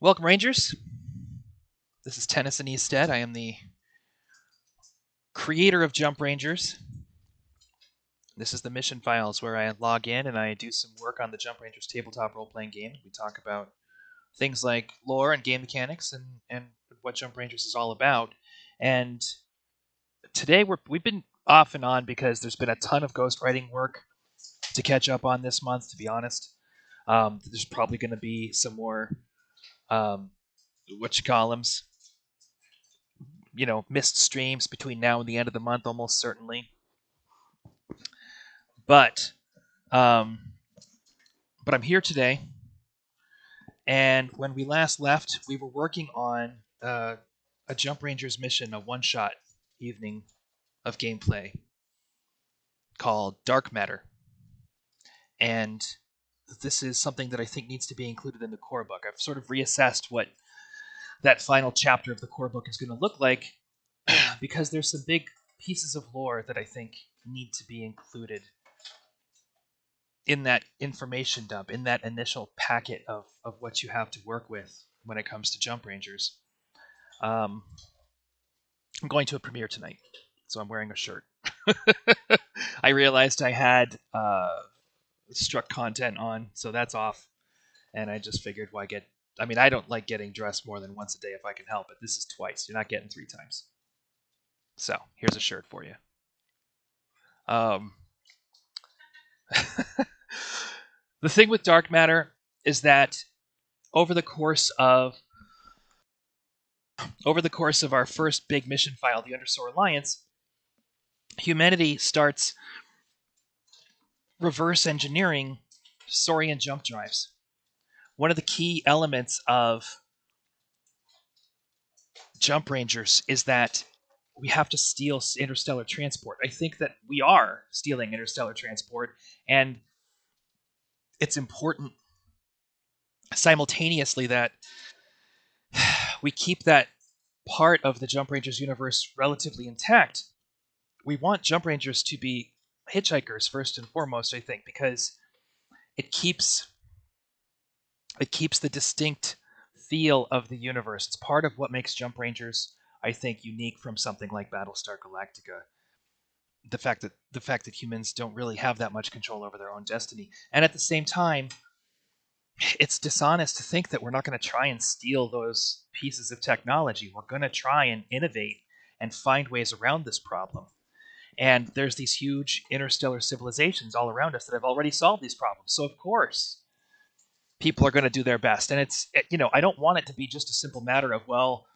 Welcome, Rangers. This is Tennyson Easted. I am the creator of Jump Rangers. This is the mission files where I log in and I do some work on the Jump Rangers tabletop role-playing game. We talk about things like lore and game mechanics and what Jump Rangers is all about. And today we've been off and on because there's been a ton of ghostwriting work to catch up on this month, to be honest. There's probably going to be some more whatchamacallums, missed streams between now and the end of the month, almost certainly. But I'm here today, and when we last left, we were working on a Jump Rangers mission, a one-shot evening of gameplay called Dark Matter. And this is something that I think needs to be included in the core book. I've sort of reassessed what that final chapter of the core book is going to look like because there's some big pieces of lore that I think need to be included in that information dump, in that initial packet of what you have to work with when it comes to Jump Rangers. I'm going to a premiere tonight, so I'm wearing a shirt. I realized I had struck content on, so that's off, and I just figured why get... I mean, I don't like getting dressed more than once a day if I can help it. This is twice. You're not getting 3 times. So, here's a shirt for you. The thing with Dark Matter is that over the course of our first big mission file, the Undersoar Alliance, humanity starts reverse engineering Saurian jump drives. One of the key elements of Jump Rangers is that we have to steal interstellar transport. I think that we are stealing interstellar transport, and it's important simultaneously that we keep that part of the Jump Rangers universe relatively intact. We want Jump Rangers to be hitchhikers first and foremost, I think, because it keeps the distinct feel of the universe. It's part of what makes Jump Rangers, I think, unique from something like Battlestar Galactica. The fact that humans don't really have that much control over their own destiny. And at the same time, it's dishonest to think that we're not going to try and steal those pieces of technology. We're going to try and innovate and find ways around this problem. And there's these huge interstellar civilizations all around us that have already solved these problems. So, of course, people are going to do their best. And it's, I don't want it to be just a simple matter of, well,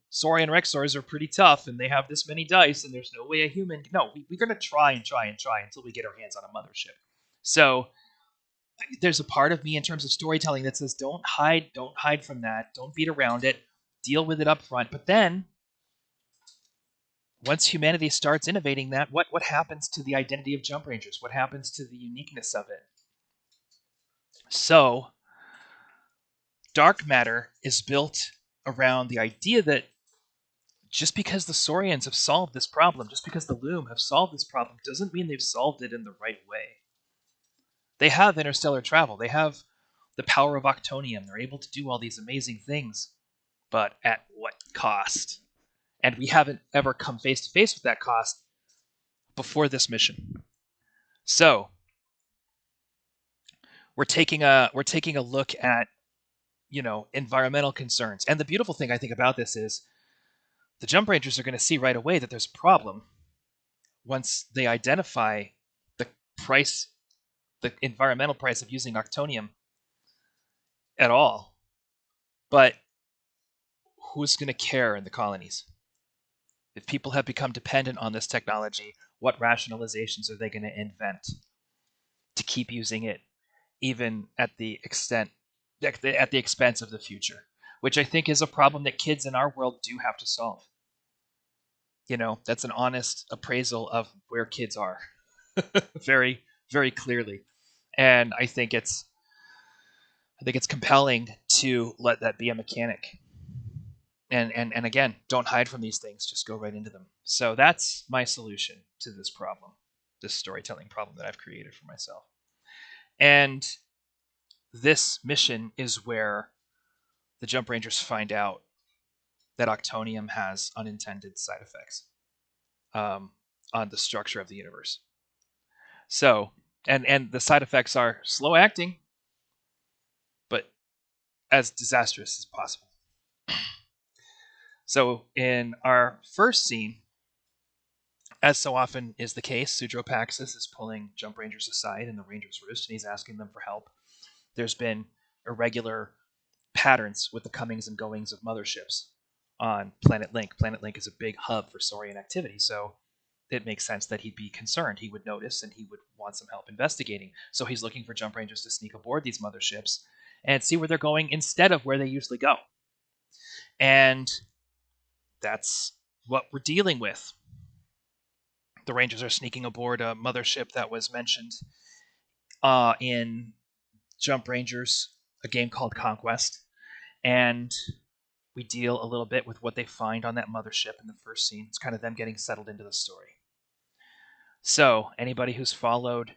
Saurian Rexors are pretty tough and they have this many dice and there's no way a human... No, we're going to try until we get our hands on a mothership. So there's a part of me in terms of storytelling that says, don't hide from that. Don't beat around it. Deal with it up front. But then, once humanity starts innovating that, what happens to the identity of Jump Rangers? What happens to the uniqueness of it? So, Dark Matter is built around the idea that just because the Saurians have solved this problem, just because the Loom have solved this problem, doesn't mean they've solved it in the right way. They have interstellar travel. They have the power of octonium. They're able to do all these amazing things, but at what cost? And we haven't ever come face to face with that cost before this mission. So we're taking a look at environmental concerns. And the beautiful thing I think about this is the Jump Rangers are going to see right away that there's a problem once they identify the environmental price of using octonium at all. But who's going to care in the colonies? If people have become dependent on this technology, what rationalizations are they going to invent to keep using it, even at the expense of the future? Which I think is a problem that kids in our world do have to solve. That's an honest appraisal of where kids are, very, very clearly. And I think it's compelling to let that be a mechanic. And again, don't hide from these things. Just go right into them. So that's my solution to this problem, this storytelling problem that I've created for myself. And this mission is where the Jump Rangers find out that octonium has unintended side effects on the structure of the universe. So, and the side effects are slow acting, but as disastrous as possible. So, in our first scene, as so often is the case, Sudropaxis is pulling Jump Rangers aside in the Rangers Roost, and he's asking them for help. There's been irregular patterns with the comings and goings of motherships on Planet Link. Planet Link is a big hub for Saurian activity, so it makes sense that he'd be concerned. He would notice and he would want some help investigating. So he's looking for Jump Rangers to sneak aboard these motherships and see where they're going instead of where they usually go. And that's what we're dealing with. The Rangers are sneaking aboard a mothership that was mentioned in Jump Rangers, a game called Conquest. And we deal a little bit with what they find on that mothership in the first scene. It's kind of them getting settled into the story. So, anybody who's followed,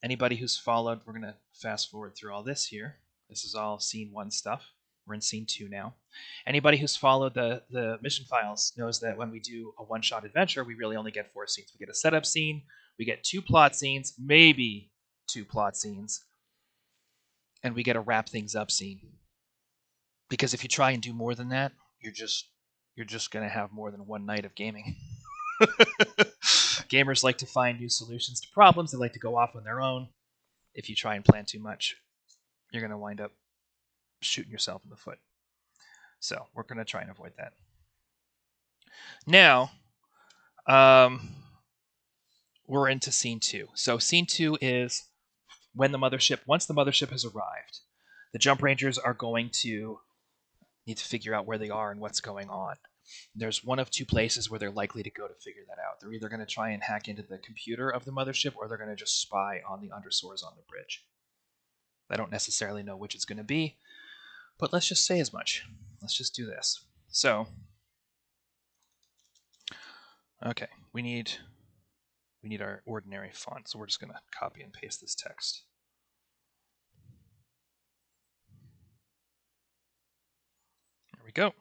we're going to fast forward through all this here. This is all scene 1 stuff. We're in scene 2 now. Anybody who's followed the mission files knows that when we do a one-shot adventure, we really only get 4 scenes. We get a setup scene, we get 2 plot scenes, maybe 2 plot scenes, and we get a wrap things up scene. Because if you try and do more than that, you're just going to have more than one night of gaming. Gamers like to find new solutions to problems. They like to go off on their own. If you try and plan too much, you're going to wind up shooting yourself in the foot. So we're going to try and avoid that. Now, we're into scene 2. So scene 2 is once the mothership has arrived, the Jump Rangers are going to need to figure out where they are and what's going on. There's one of 2 places where they're likely to go to figure that out. They're either going to try and hack into the computer of the mothership, or they're going to just spy on the undersource on the bridge. I don't necessarily know which it's going to be, but let's just say as much. Let's just do this. So, okay, we need our ordinary font, so we're just going to copy and paste this text. There we go.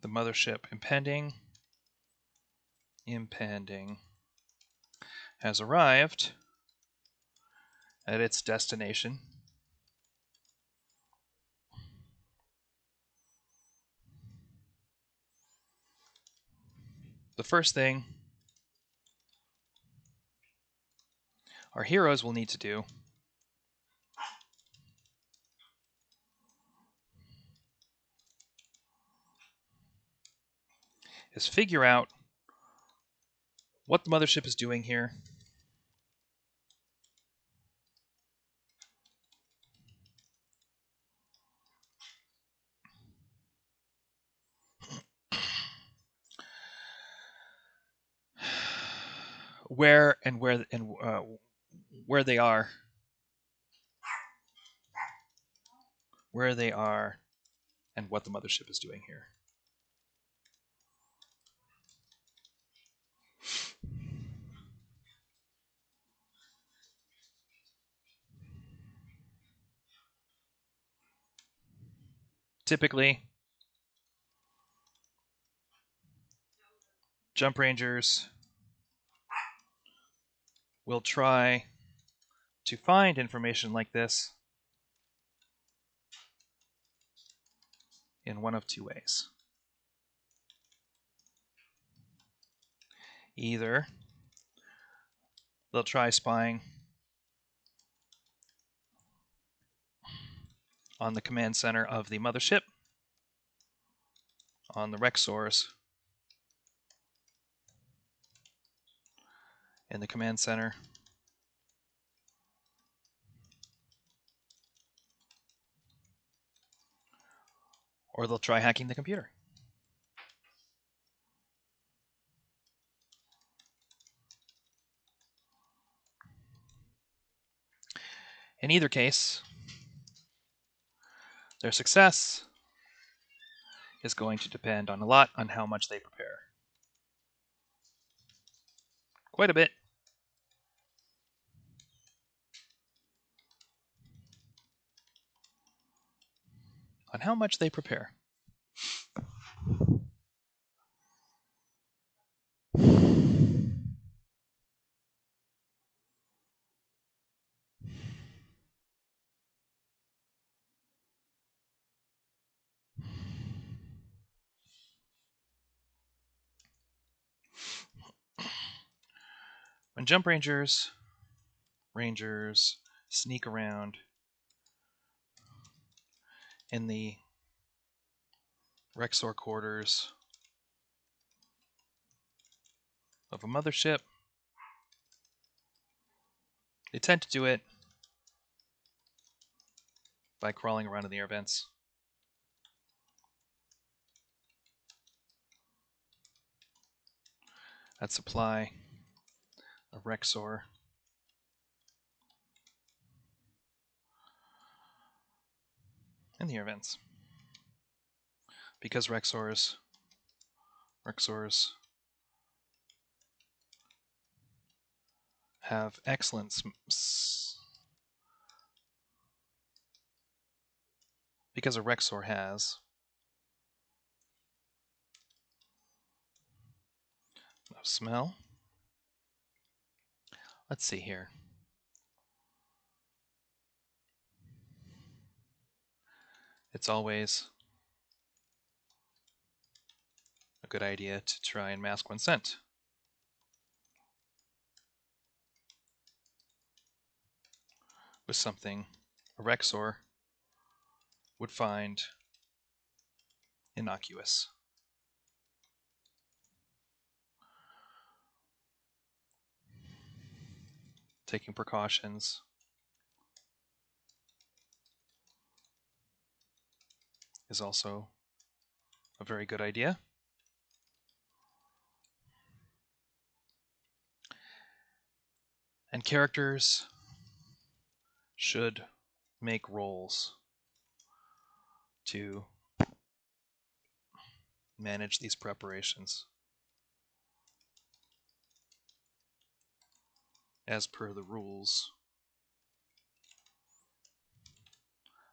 The mothership impending has arrived at its destination. The first thing our heroes will need to do is figure out what the mothership is doing here, where they are, and what the mothership is doing here. Typically, Jump Rangers will try to find information like this in one of 2 ways. Either they'll try spying on the command center of the mothership, on the Rexors in the command center, or they'll try hacking the computer. In either case, their success is going to depend on how much they prepare. Quite a bit. how much they prepare. When jump rangers sneak around in the Rexor quarters of a mothership, they tend to do it by crawling around in the air vents. That supply of Rexor in the air vents. Because Rexors have excellent because a Rexor has no smell. Let's see here. It's always a good idea to try and mask one scent. With something a Rexor would find innocuous. Taking precautions is also a very good idea. And characters should make rolls to manage these preparations as per the rules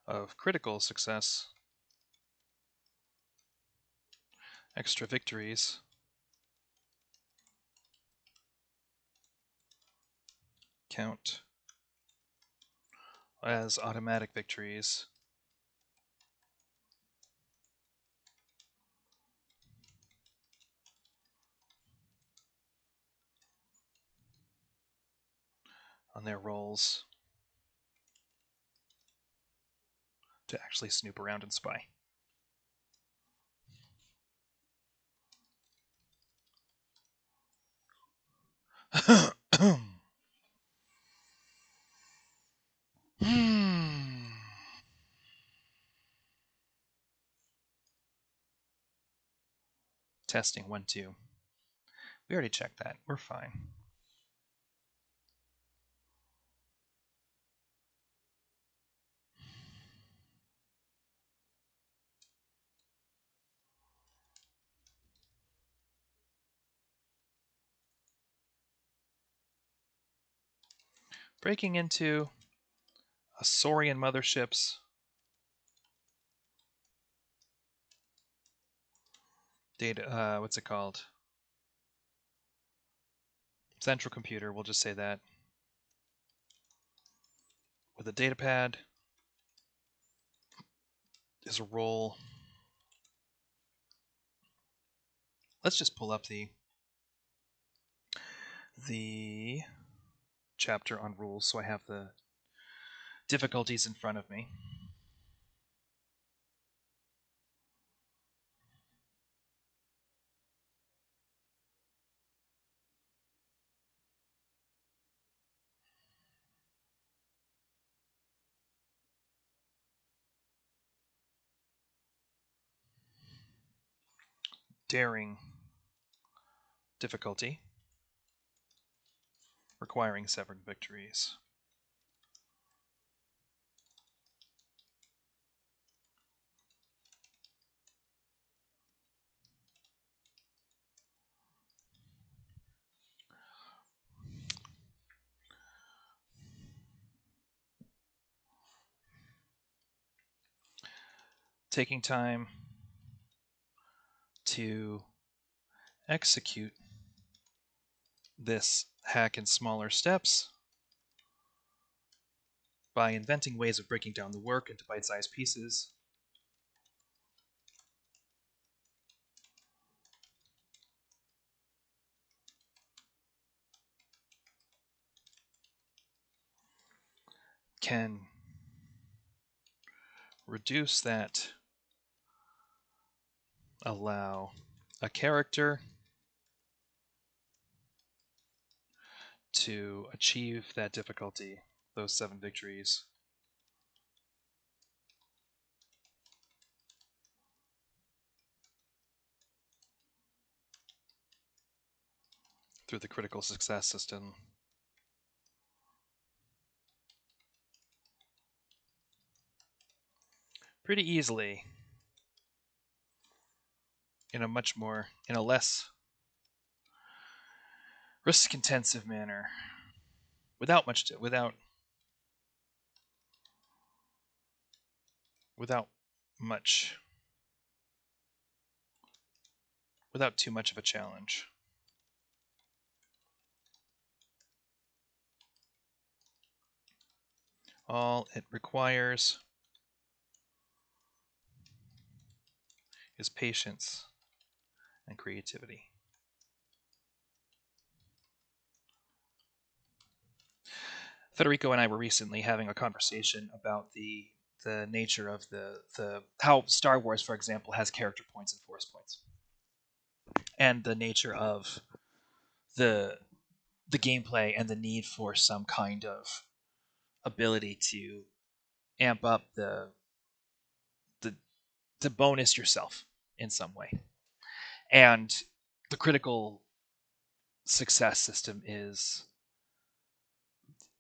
of critical success, extra victories, count as automatic victories, on their rolls to actually snoop around and spy. Testing 1, 2. We already checked that. We're fine. Breaking into a Saurian mothership's data, what's it called? Central computer, we'll just say that. With a data pad is a roll. Let's just pull up the chapter on rules so I have the difficulties in front of me. Daring difficulty, requiring 7 victories. taking time to execute this hack in smaller steps by inventing ways of breaking down the work into bite-sized pieces. Can reduce that, allow a character to achieve that difficulty, those 7 victories, through the critical success system. Pretty easily, in a less risk-intensive manner, without much, without too much of a challenge. All it requires is patience and creativity. Federico and I were recently having a conversation about the nature of the how Star Wars, for example, has character points and force points, and the nature of the gameplay and the need for some kind of ability to amp up the to bonus yourself in some way. And the critical success system is,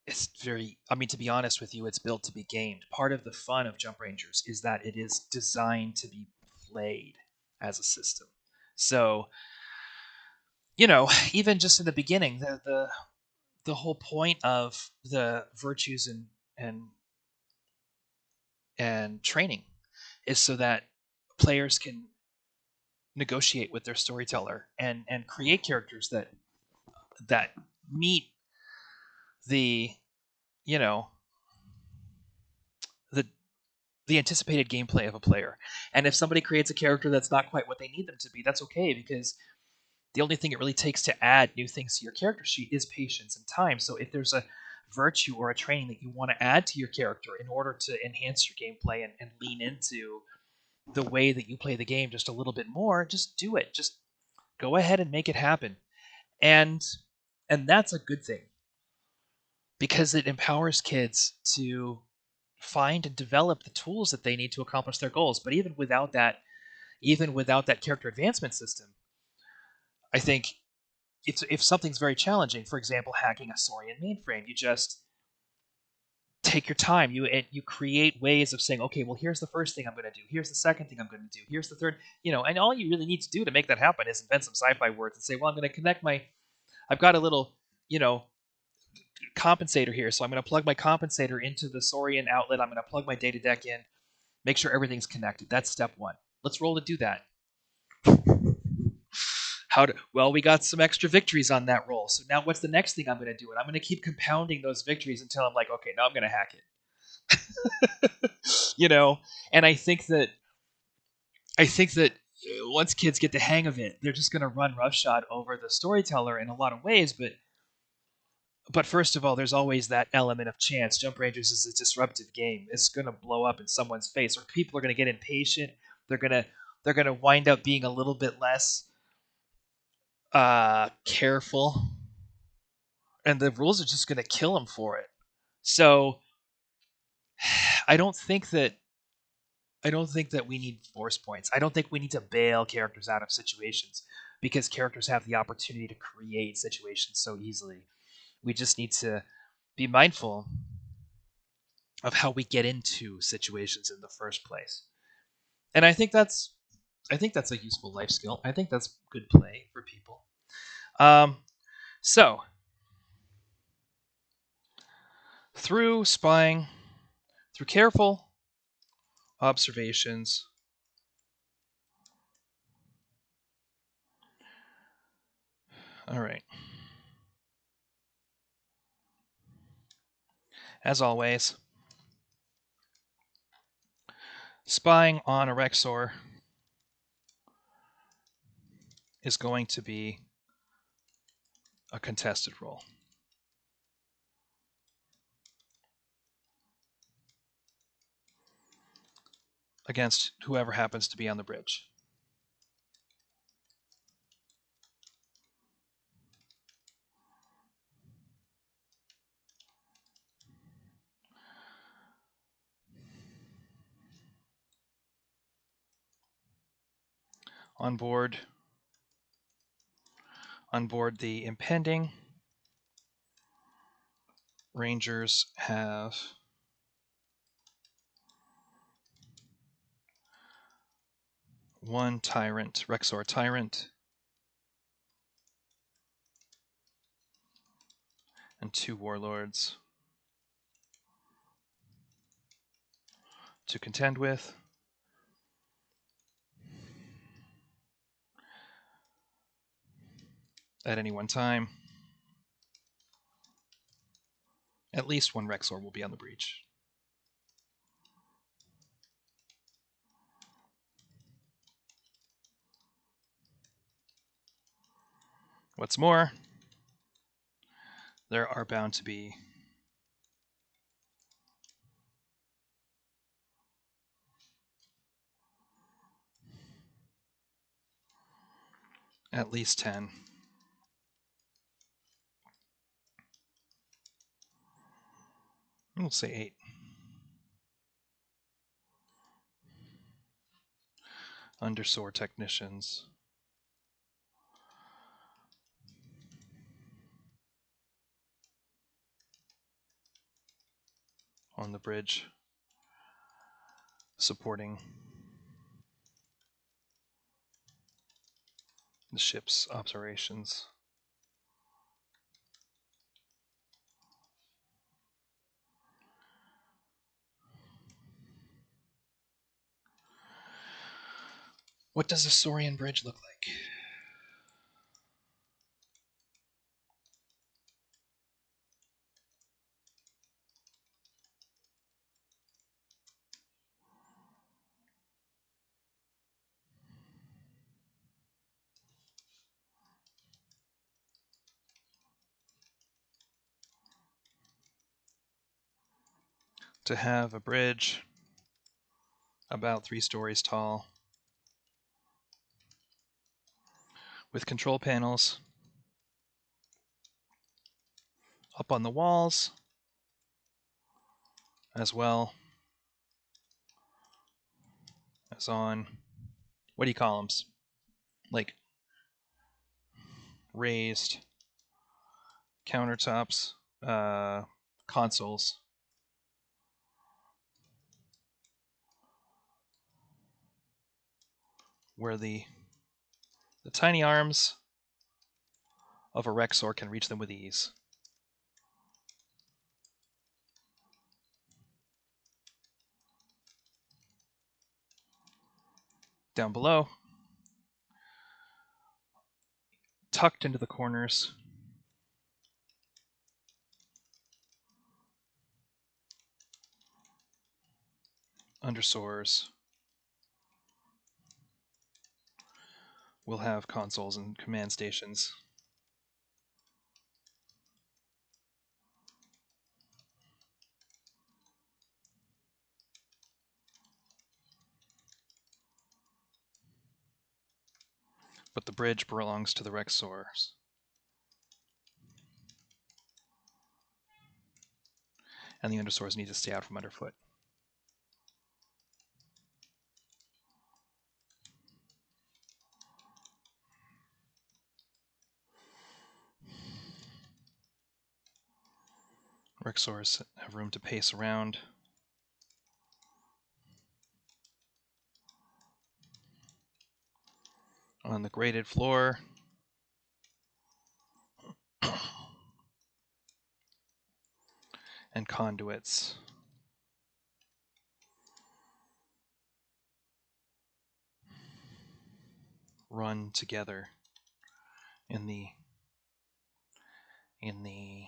it's very, I mean, to be honest with you, it's built to be gamed. Part of the fun of Jump Rangers is that it is designed to be played as a system. So, even just in the beginning, the whole point of the virtues and and training is so that players can negotiate with their storyteller and create characters that meet the you know the the anticipated gameplay of a player. And if somebody creates a character that's not quite what they need them to be, that's okay, because the only thing it really takes to add new things to your character sheet is patience and time. So if there's a virtue or a training that you want to add to your character in order to enhance your gameplay and lean into the way that you play the game just a little bit more, just do it. Just go ahead and make it happen. And that's a good thing, because it empowers kids to find and develop the tools that they need to accomplish their goals. But even without that character advancement system, I think if something's very challenging, for example, hacking a Saurian mainframe, you just take your time. You create ways of saying, okay, well, here's the first thing I'm going to do. Here's the second thing I'm going to do. Here's the third. And all you really need to do to make that happen is invent some sci-fi words and say, well, I'm going to connect I've got a little, compensator here, so I'm going to plug my compensator into the Saurian outlet. I'm going to plug my data deck in, make sure everything's connected. That's step one. Let's roll to do that. Well, we got some extra victories on that roll. So now what's the next thing I'm going to do? And I'm going to keep compounding those victories until I'm like, okay, now I'm going to hack it. And I think that once kids get the hang of it, they're just going to run roughshod over the storyteller in a lot of ways. But first of all, there's always that element of chance. Jump Rangers is a disruptive game. It's going to blow up in someone's face, or people are going to get impatient. They're going to wind up being a little bit less careful, and the rules are just going to kill them for it. So I don't think that we need force points. I don't think we need to bail characters out of situations, because characters have the opportunity to create situations so easily. We just need to be mindful of how we get into situations in the first place. And I think that's a useful life skill. I think that's good play for people. So through spying, through careful observations, All right. As always, spying on a Rexor is going to be a contested roll. Against whoever happens to be on the bridge. On board the impending, Rangers have one Tyrant, Rexor Tyrant, and 2 Warlords to contend with. At any one time, at least one Rexor will be on the breach. What's more, there are bound to be at least 10. We'll say 8. Undersword technicians. On the bridge, supporting the ship's operations. What does a Saurian bridge look like? To have a bridge about 3 stories tall with control panels up on the walls as well as on, what do you call them? Like raised countertops, consoles. Where the tiny arms of a Rexor can reach them with ease. Down below, tucked into the corners, undersores will have consoles and command stations. But the bridge belongs to the Rexors. And the undersores need to stay out from underfoot. Rexors have room to pace around. On the graded floor, and conduits run together in the in the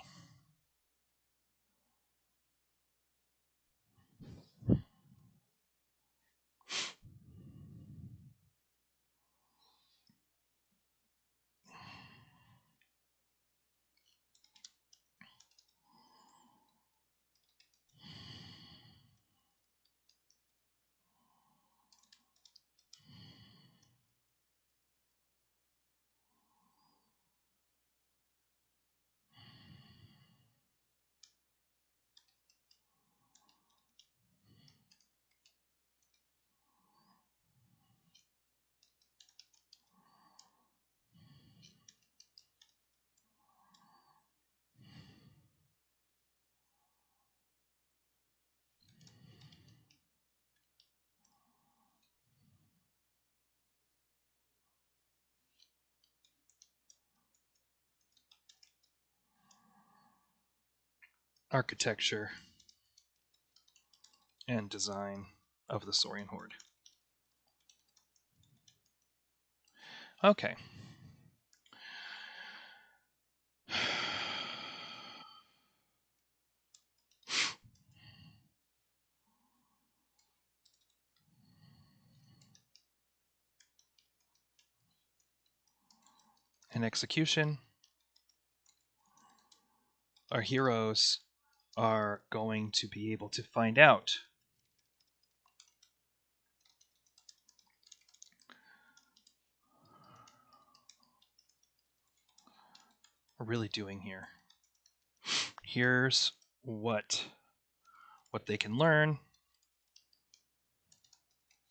architecture and design of the Saurian Horde. Okay. In execution, our heroes are going to be able to find out what we're really doing here. Here's what they can learn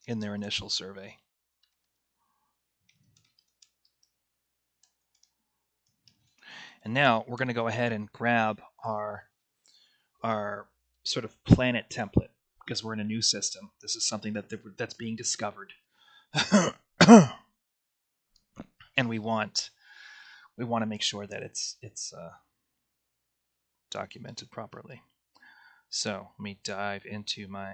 in their initial survey. And now we're going to go ahead and grab our sort of planet template because we're in a new system. This is something that's being discovered. And we want to make sure that it's documented properly. So let me dive into my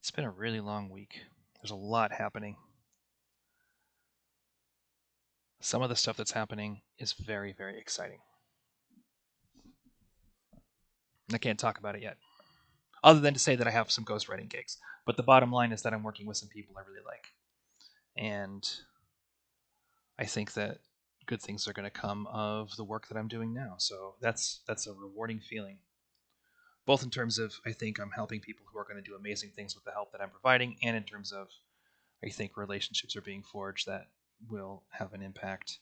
it's been a really long week. There's a lot happening. Some of the stuff that's happening is very, very exciting. I can't talk about it yet, other than to say that I have some ghostwriting gigs. But the bottom line is that I'm working with some people I really like. And I think that good things are going to come of the work that I'm doing now. So that's a rewarding feeling. Both in terms of, I think I'm helping people who are going to do amazing things with the help that I'm providing, and in terms of, I think relationships are being forged that will have an impact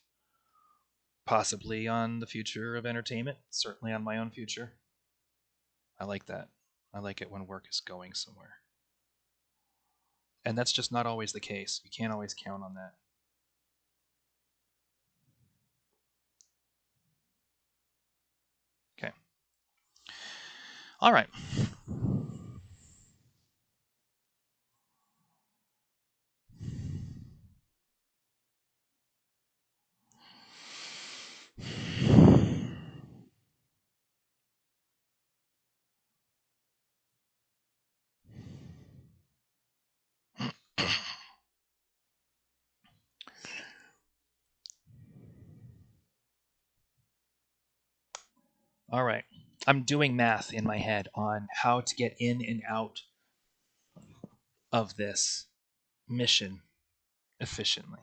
possibly on the future of entertainment, certainly on my own future. I like that. I like it when work is going somewhere. And that's just not always the case. You can't always count on that. Okay. All right. All right. I'm doing math in my head on how to get in and out of this mission efficiently.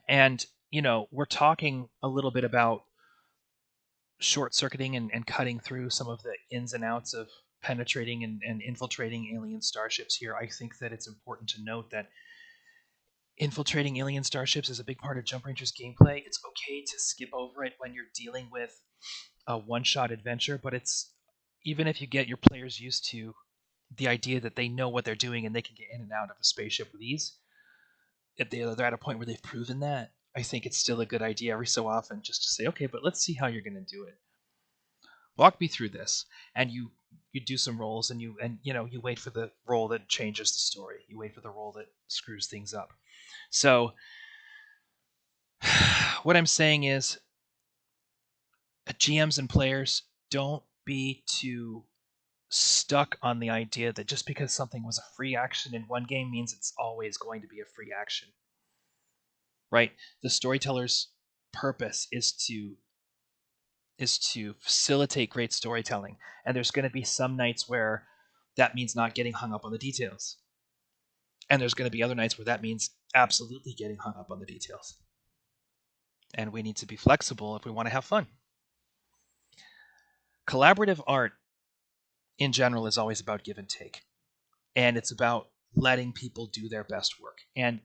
And, we're talking a little bit about short circuiting and cutting through some of the ins and outs of penetrating and infiltrating alien starships here. I think that it's important to note that infiltrating alien starships is a big part of Jump Ranger's gameplay. It's okay to skip over it when you're dealing with a one-shot adventure, but it's even if you get your players used to the idea that they know what they're doing and they can get in and out of a spaceship with ease, if they're at a point where they've proven that, I think it's still a good idea every so often just to say, okay, but let's see how you're going to do it. Walk me through this, and you do some rolls, and you wait for the roll that changes the story. You wait for the roll that screws things up. So what I'm saying is, GMs and players, don't be too stuck on the idea that just because something was a free action in one game means it's always going to be a free action. Right? The storyteller's purpose is to facilitate great storytelling, and there's going to be some nights where that means not getting hung up on the details. And there's going to be other nights where that means absolutely getting hung up on the details. And we need to be flexible if we want to have fun. Collaborative art in general is always about give and take. And it's about letting people do their best work. And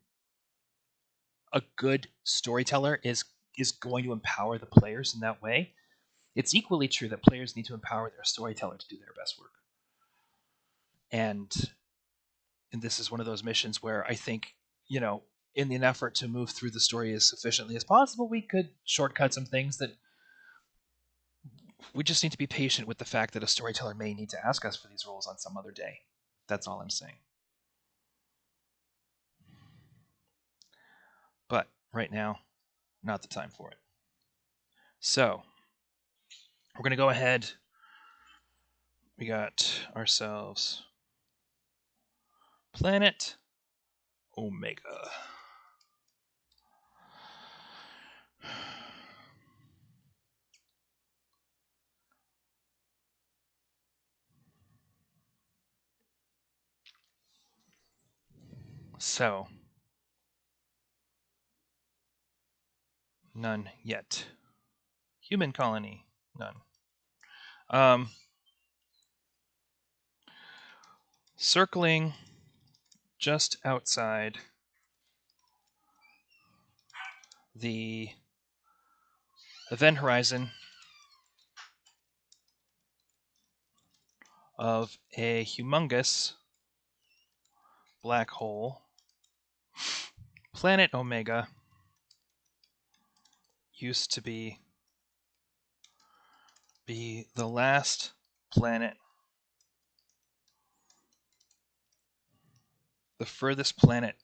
a good storyteller is going to empower the players in that way. It's equally true that players need to empower their storyteller to do their best work. And this is one of those missions where I think, in an effort to move through the story as efficiently as possible, we could shortcut some things that we just need to be patient with the fact that a storyteller may need to ask us for these roles on some other day. That's all I'm saying. But right now, not the time for it. So, we're going to go ahead. We got ourselves Planet Omega. So, none yet. Human colony, none. Circling just outside the event horizon of a humongous black hole, Planet Omega used to be the last planet, the furthest planet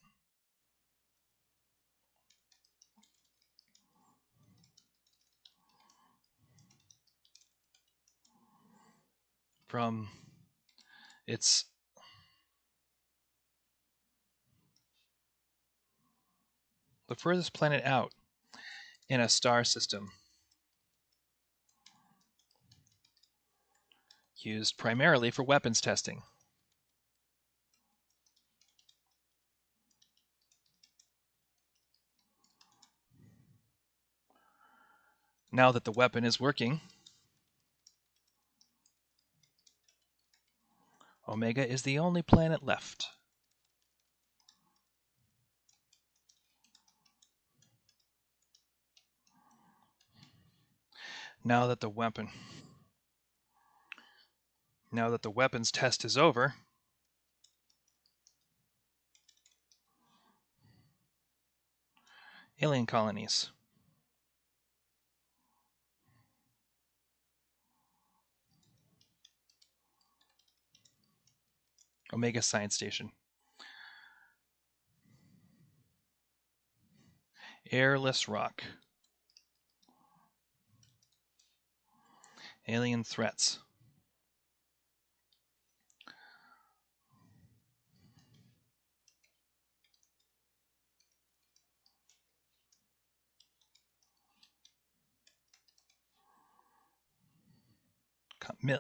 from its the furthest planet out in a star system used primarily for weapons testing. Now that the weapon is working, Omega is the only planet left. Now that the weapons test is over, alien colonies. Omega Science Station. Airless rock. Alien threats.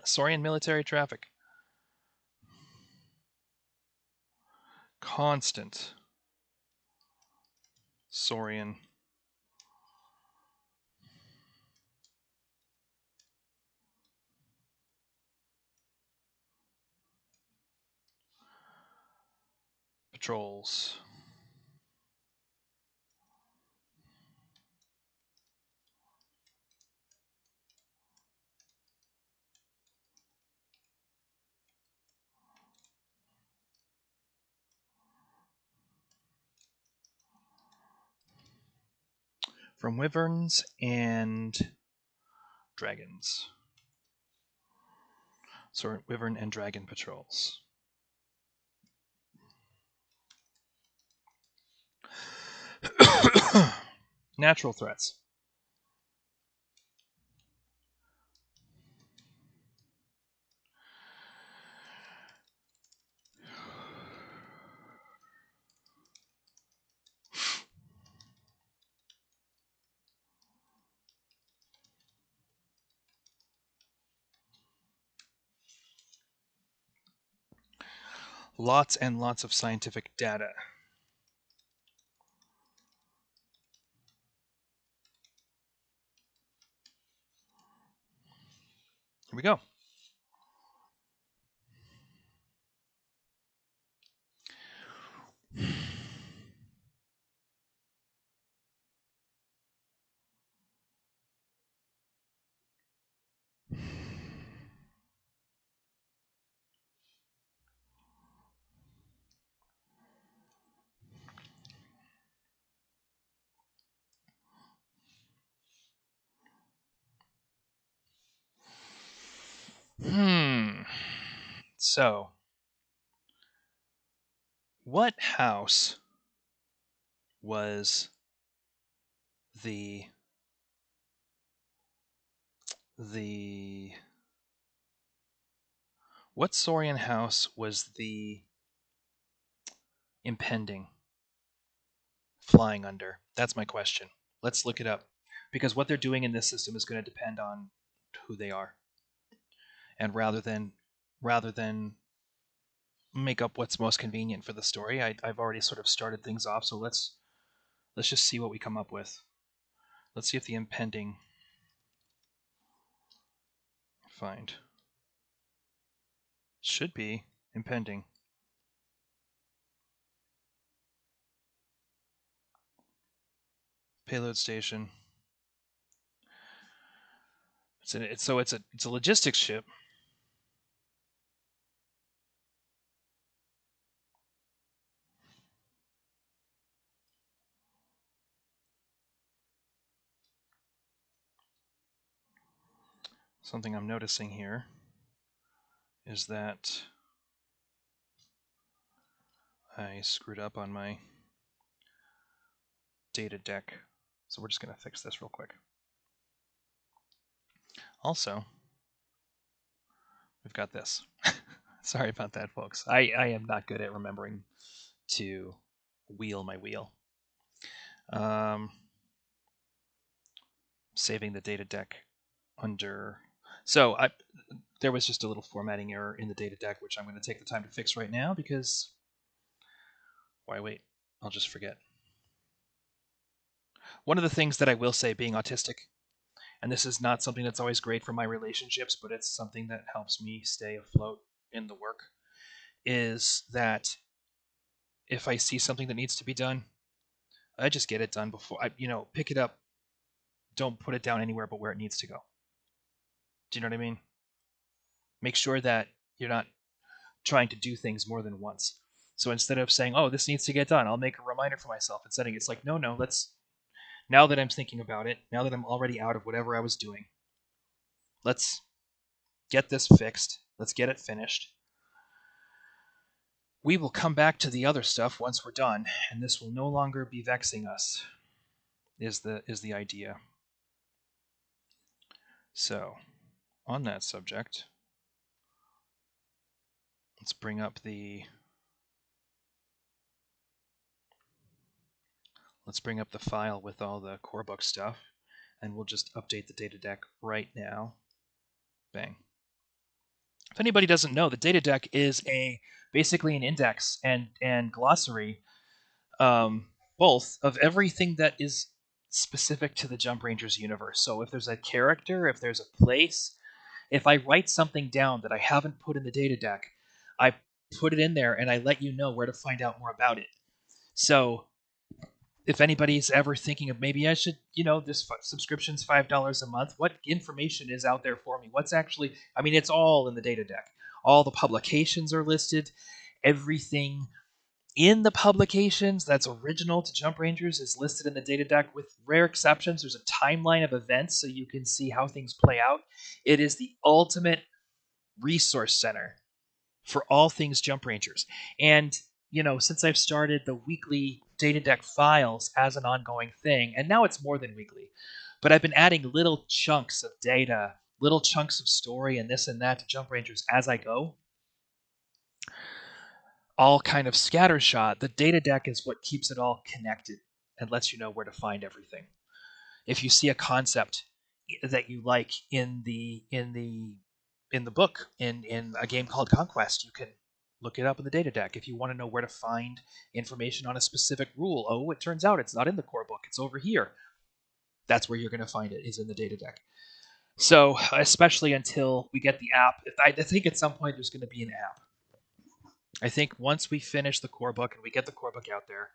Saurian military traffic. Constant Saurian patrols. From wyverns and dragons. So wyvern and dragon patrols. Natural threats. Lots and lots of scientific data. Here we go. So, what house was the what Saurian house was the impending flying under? That's my question. Let's look it up. Because what they're doing in this system is going to depend on who they are. And rather than make up what's most convenient for the story, I've already sort of started things off, so let's just see what we come up with. Let's see if the impending find should be impending. Payload station. It's a logistics ship. Something I'm noticing here is that I screwed up on my data deck. So we're just going to fix this real quick. Also, we've got this. Sorry about that, folks. I am not good at remembering to wheel my wheel. Saving the data deck under... So there was just a little formatting error in the data deck, which I'm going to take the time to fix right now because... Why wait? I'll just forget. One of the things that I will say, being autistic, and this is not something that's always great for my relationships, but it's something that helps me stay afloat in the work, is that if I see something that needs to be done, I just get it done before I, pick it up. Don't put it down anywhere but where it needs to go. Do you know what I mean? Make sure that you're not trying to do things more than once. So instead of saying, "Oh, this needs to get done," I'll make a reminder for myself and setting it's like, "No, let's now that I'm thinking about it, now that I'm already out of whatever I was doing, let's get this fixed. Let's get it finished. We will come back to the other stuff once we're done, and this will no longer be vexing us." Is the idea. So, on that subject, let's bring up the file with all the core book stuff, and we'll just update the data deck right now. Bang. If anybody doesn't know, the data deck is basically an index and glossary, both of everything that is specific to the Jump Rangers universe. So if there's a character, if there's a place, if I write something down that I haven't put in the data deck, I put it in there and I let you know where to find out more about it. So if anybody's ever thinking of maybe I should, this subscription's $5 a month, what information is out there for me? What's actually, it's all in the data deck. All the publications are listed. Everything in the publications that's original to Jump Rangers is listed in the data deck. With rare exceptions, there's a timeline of events so you can see how things play out. It is the ultimate resource center for all things Jump Rangers. And, since I've started the weekly data deck files as an ongoing thing, and now it's more than weekly, but I've been adding little chunks of data, little chunks of story and this and that to Jump Rangers as I go, all kind of scattershot. The data deck is what keeps it all connected and lets you know where to find everything. If you see a concept that you like in the book in a game called Conquest, you can look it up in the data deck. If you want to know where to find information on a specific rule, oh, it turns out it's not in the core book, it's over here. That's where you're going to find it, is in the data deck. So, especially until we get the app, I think at some point there's going to be an app. I think once we finish the core book and we get the core book out there,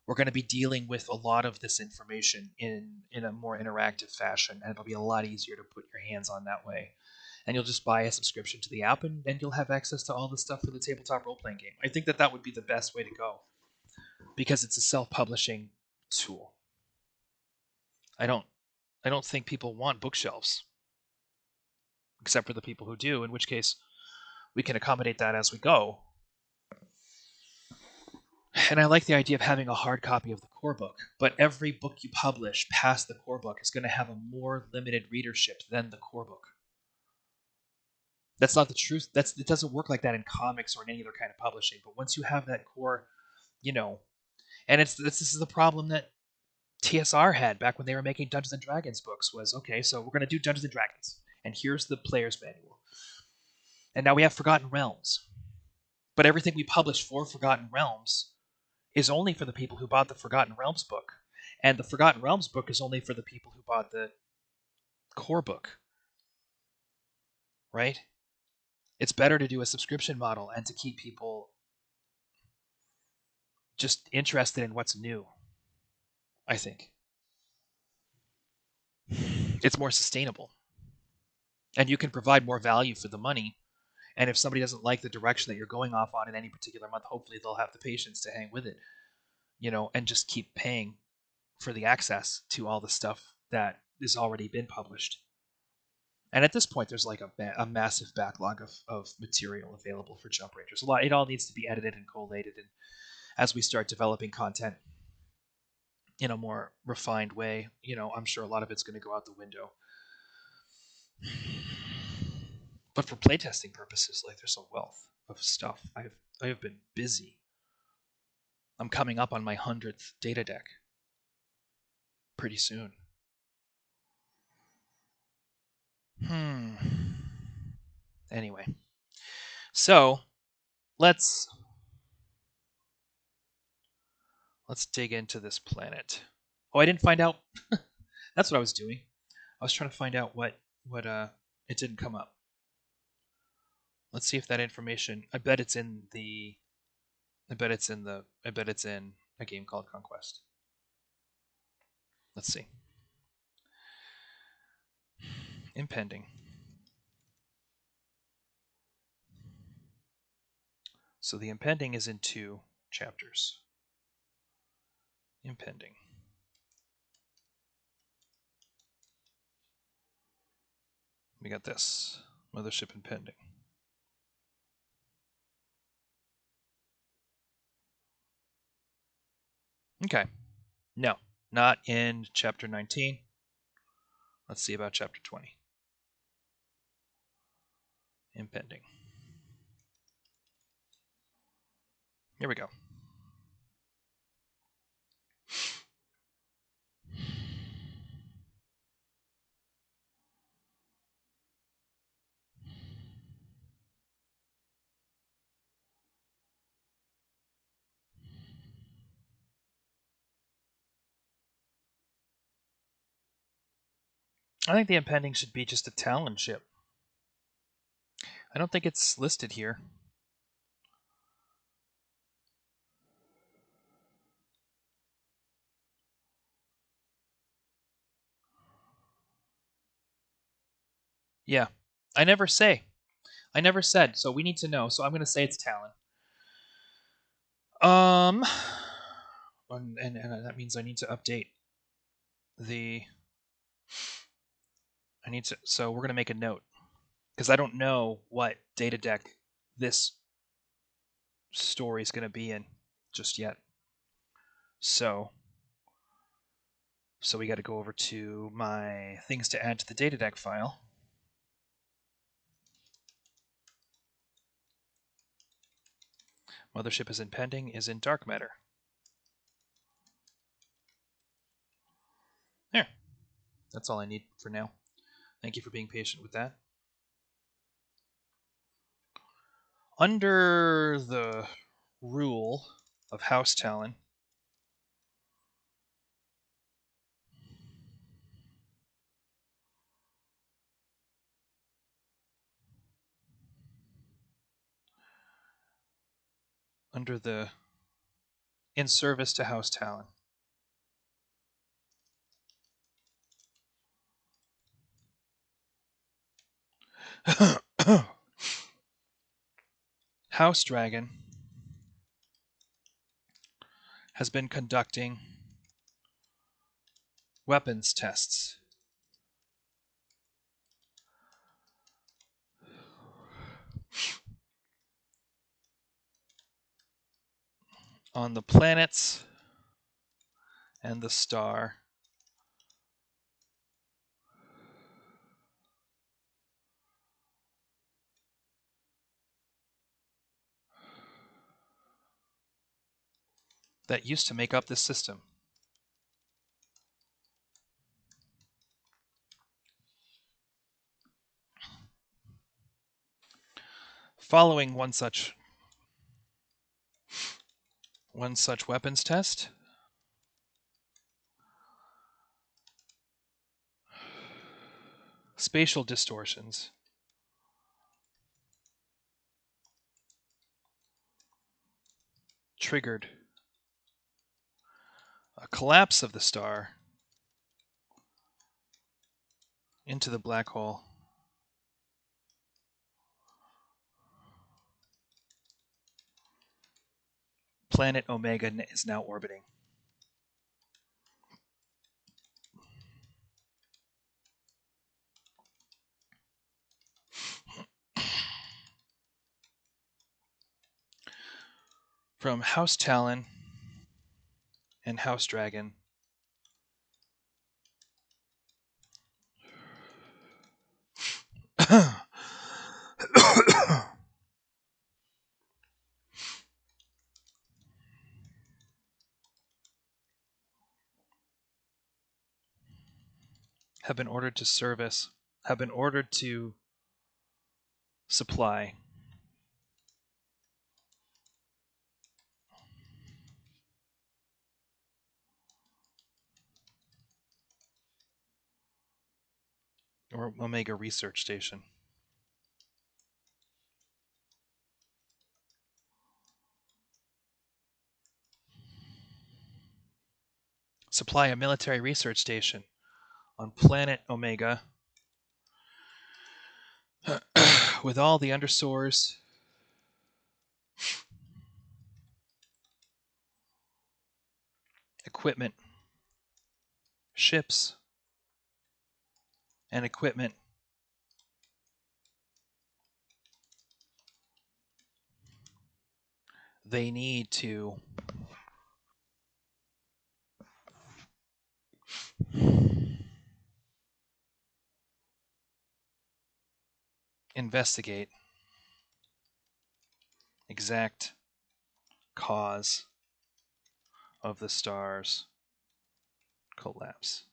we're going to be dealing with a lot of this information in a more interactive fashion, and it'll be a lot easier to put your hands on that way. And you'll just buy a subscription to the app, and you'll have access to all the stuff for the tabletop role-playing game. I think that would be the best way to go, because it's a self-publishing tool. I don't think people want bookshelves, except for the people who do, in which case we can accommodate that as we go. And I like the idea of having a hard copy of the core book, but every book you publish past the core book is going to have a more limited readership than the core book. That's not the truth. It doesn't work like that in comics or in any other kind of publishing. But once you have that core, and this is the problem that TSR had back when they were making Dungeons and Dragons books, was, okay, so we're going to do Dungeons and Dragons, and here's the player's manual. And now we have Forgotten Realms. But everything we publish for Forgotten Realms is only for the people who bought the Forgotten Realms book. And the Forgotten Realms book is only for the people who bought the core book. Right? It's better to do a subscription model and to keep people just interested in what's new, I think. It's more sustainable. And you can provide more value for the money. And if somebody doesn't like the direction that you're going off on in any particular month, hopefully they'll have the patience to hang with it, and just keep paying for the access to all the stuff that has already been published. And at this point, there's like a massive backlog of material available for Jump Rangers. It all needs to be edited and collated, and as we start developing content in a more refined way, I'm sure a lot of it's going to go out the window. But for playtesting purposes, like, there's a wealth of stuff. I have been busy. I'm coming up on my 100th data deck pretty soon. Anyway, so let's dig into this planet. Oh, I didn't find out. That's what I was doing. I was trying to find out what it didn't come up. Let's see if that information. I bet it's in a game called Conquest. Let's see. Impending. So the impending is in 2 chapters. Impending. We got this. Mothership impending. Okay. No, not in chapter 19. Let's see about chapter 20. Impending. Here we go. I think the impending should be just a Talon ship. I don't think it's listed here. Yeah. I never said, so we need to know. So I'm going to say it's Talon. And that means I need to update so we're going to make a note, because I don't know what data deck this story is going to be in just yet. So we got to go over to my things to add to the data deck file. Mothership is impending is in dark matter. There. That's all I need for now. Thank you for being patient with that. Under the rule of House Talon, in service to House Talon, House Dragon has been conducting weapons tests on the planets and the star that used to make up this system. Following one such weapons test, spatial distortions triggered a collapse of the star into the black hole. Planet Omega is now orbiting. From House Talon and House Dragon, have been ordered to supply or Omega Research Station. Supply a military research station on planet Omega with all the undersource equipment, ships, and equipment they need to investigate exact cause of the star's collapse.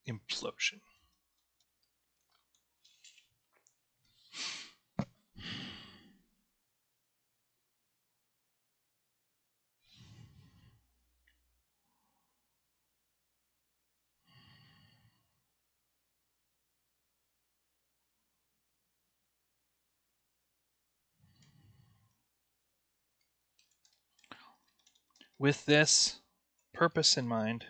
Implosion. With this purpose in mind,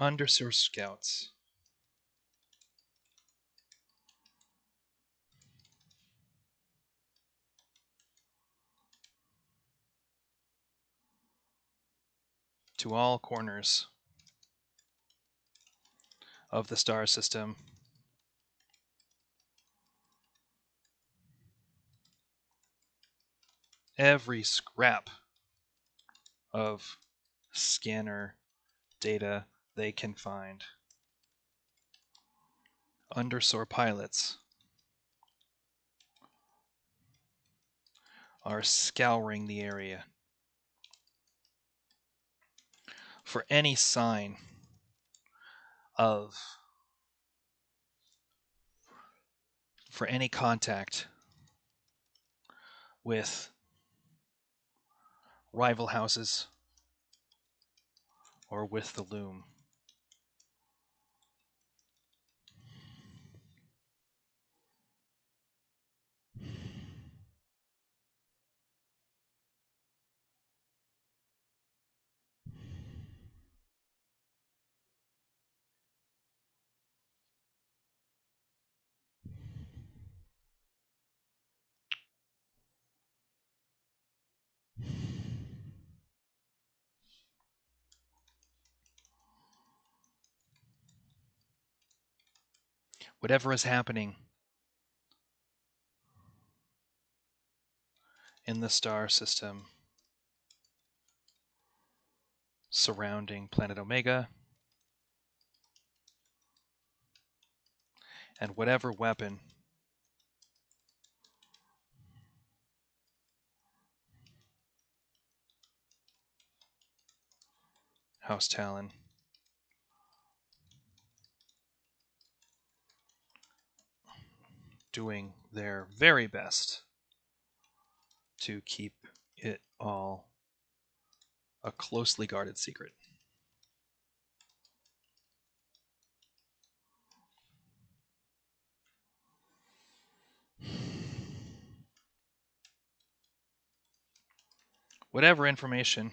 undersource scouts to all corners of the star system every scrap of scanner data they can find. Undersoar pilots are scouring the area for any sign of, for any contact with rival houses or with the loom. Whatever is happening in the star system surrounding planet Omega, and whatever weapon House Talon doing their very best to keep it all a closely guarded secret. Whatever information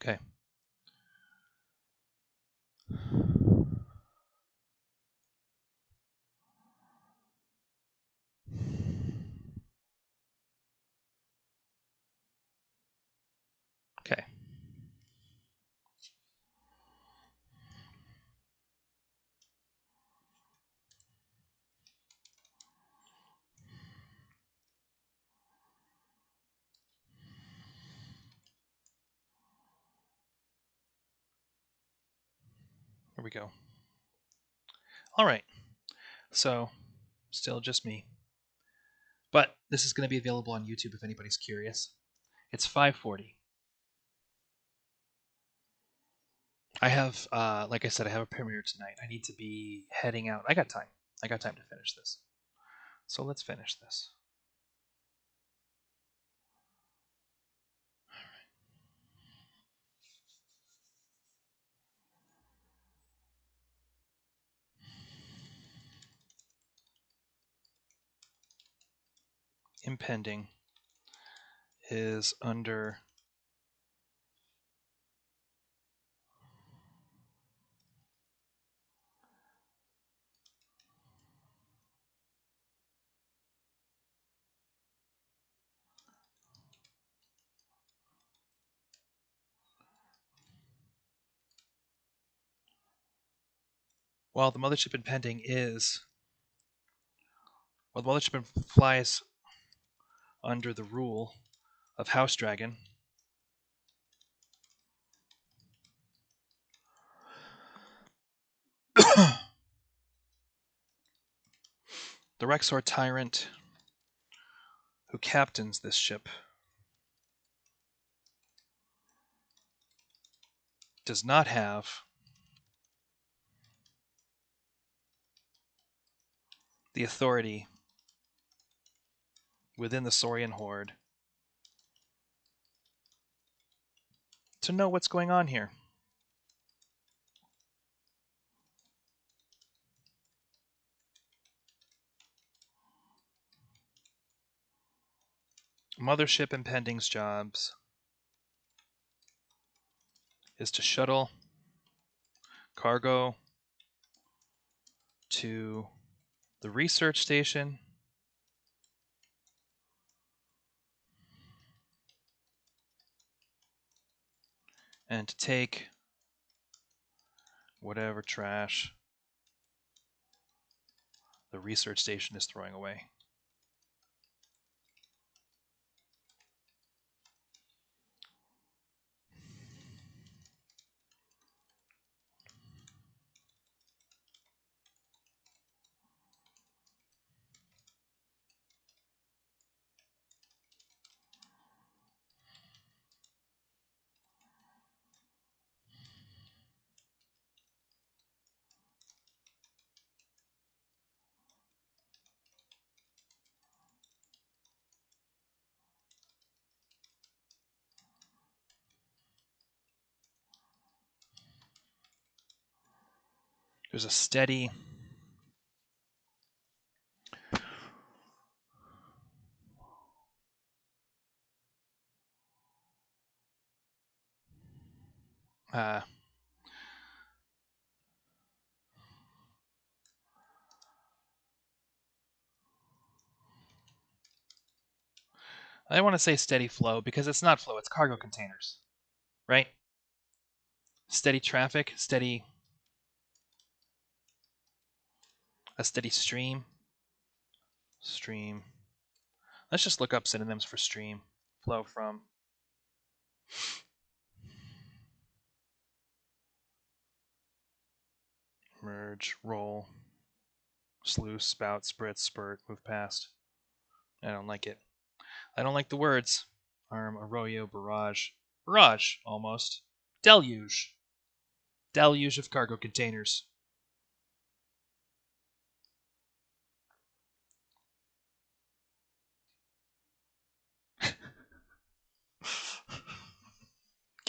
Okay. Okay. Here we go. All right. So, still just me. But this is going to be available on YouTube if anybody's curious. It's 5:40. I have, like I said, I have a premiere tonight. I need to be heading out. I got time. I got time to finish this. So let's finish this. impending is under while the mothership impending is while the mothership flies under the rule of House Dragon, the Rexor Tyrant who captains this ship does not have the authority within the Saurian Horde to know what's going on here. Mothership Impending's jobs is to shuttle cargo to the research station and to take whatever trash the research station is throwing away. There's a steady I want to say steady flow because it's not flow, it's cargo containers, right? Steady traffic, a steady stream. Stream. Let's just look up synonyms for stream. Flow from. Merge, roll, sluice, spout, spritz, spurt, move past. I don't like it. I don't like the words. Arm, arroyo, barrage. Barrage, almost. Deluge. Deluge of cargo containers.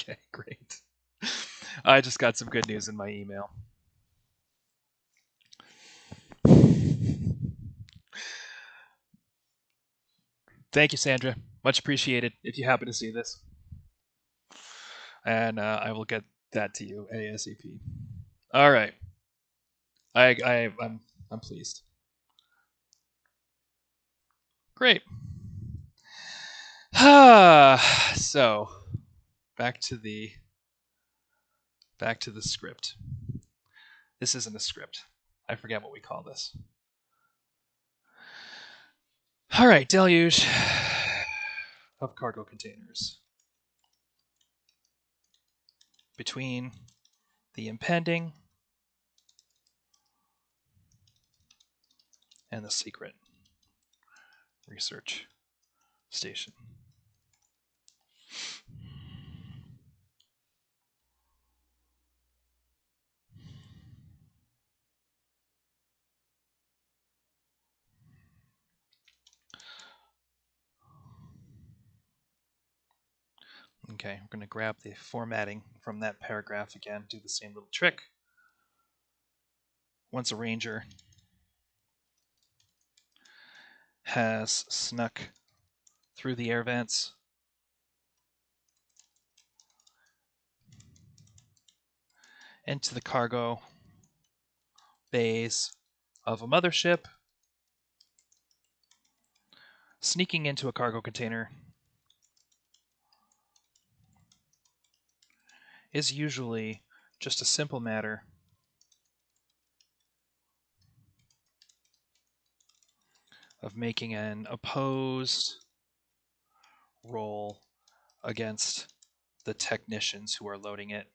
Okay, great. I just got some good news in my email. Thank you, Sandra. Much appreciated if you happen to see this. And I will get that to you ASAP. All right. I'm pleased. Great. So back to the script. This isn't a script. I forget what we call this. All right, deluge of cargo containers between the impending and the secret research station. Okay, we're going to grab the formatting from that paragraph again, do the same little trick. Once a ranger has snuck through the air vents into the cargo bays of a mothership, sneaking into a cargo container is usually just a simple matter of making an opposed roll against the technicians who are loading it.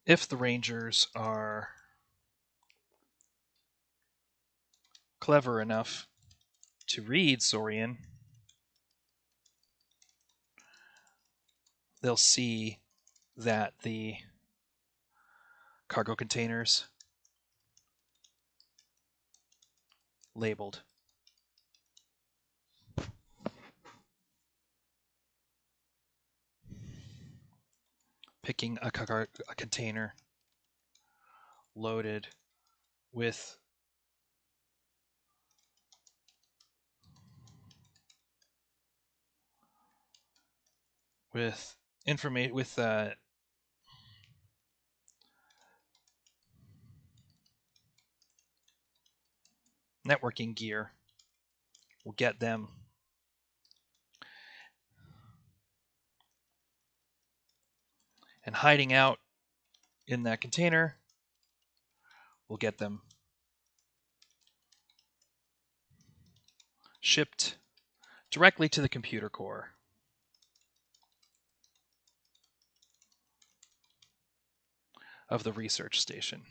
If the Rangers are clever enough to read Saurian, they'll see that the cargo containers labeled. Picking a container loaded with information with networking gear will get them and hiding out in that container will get them shipped directly to the computer core of the research station.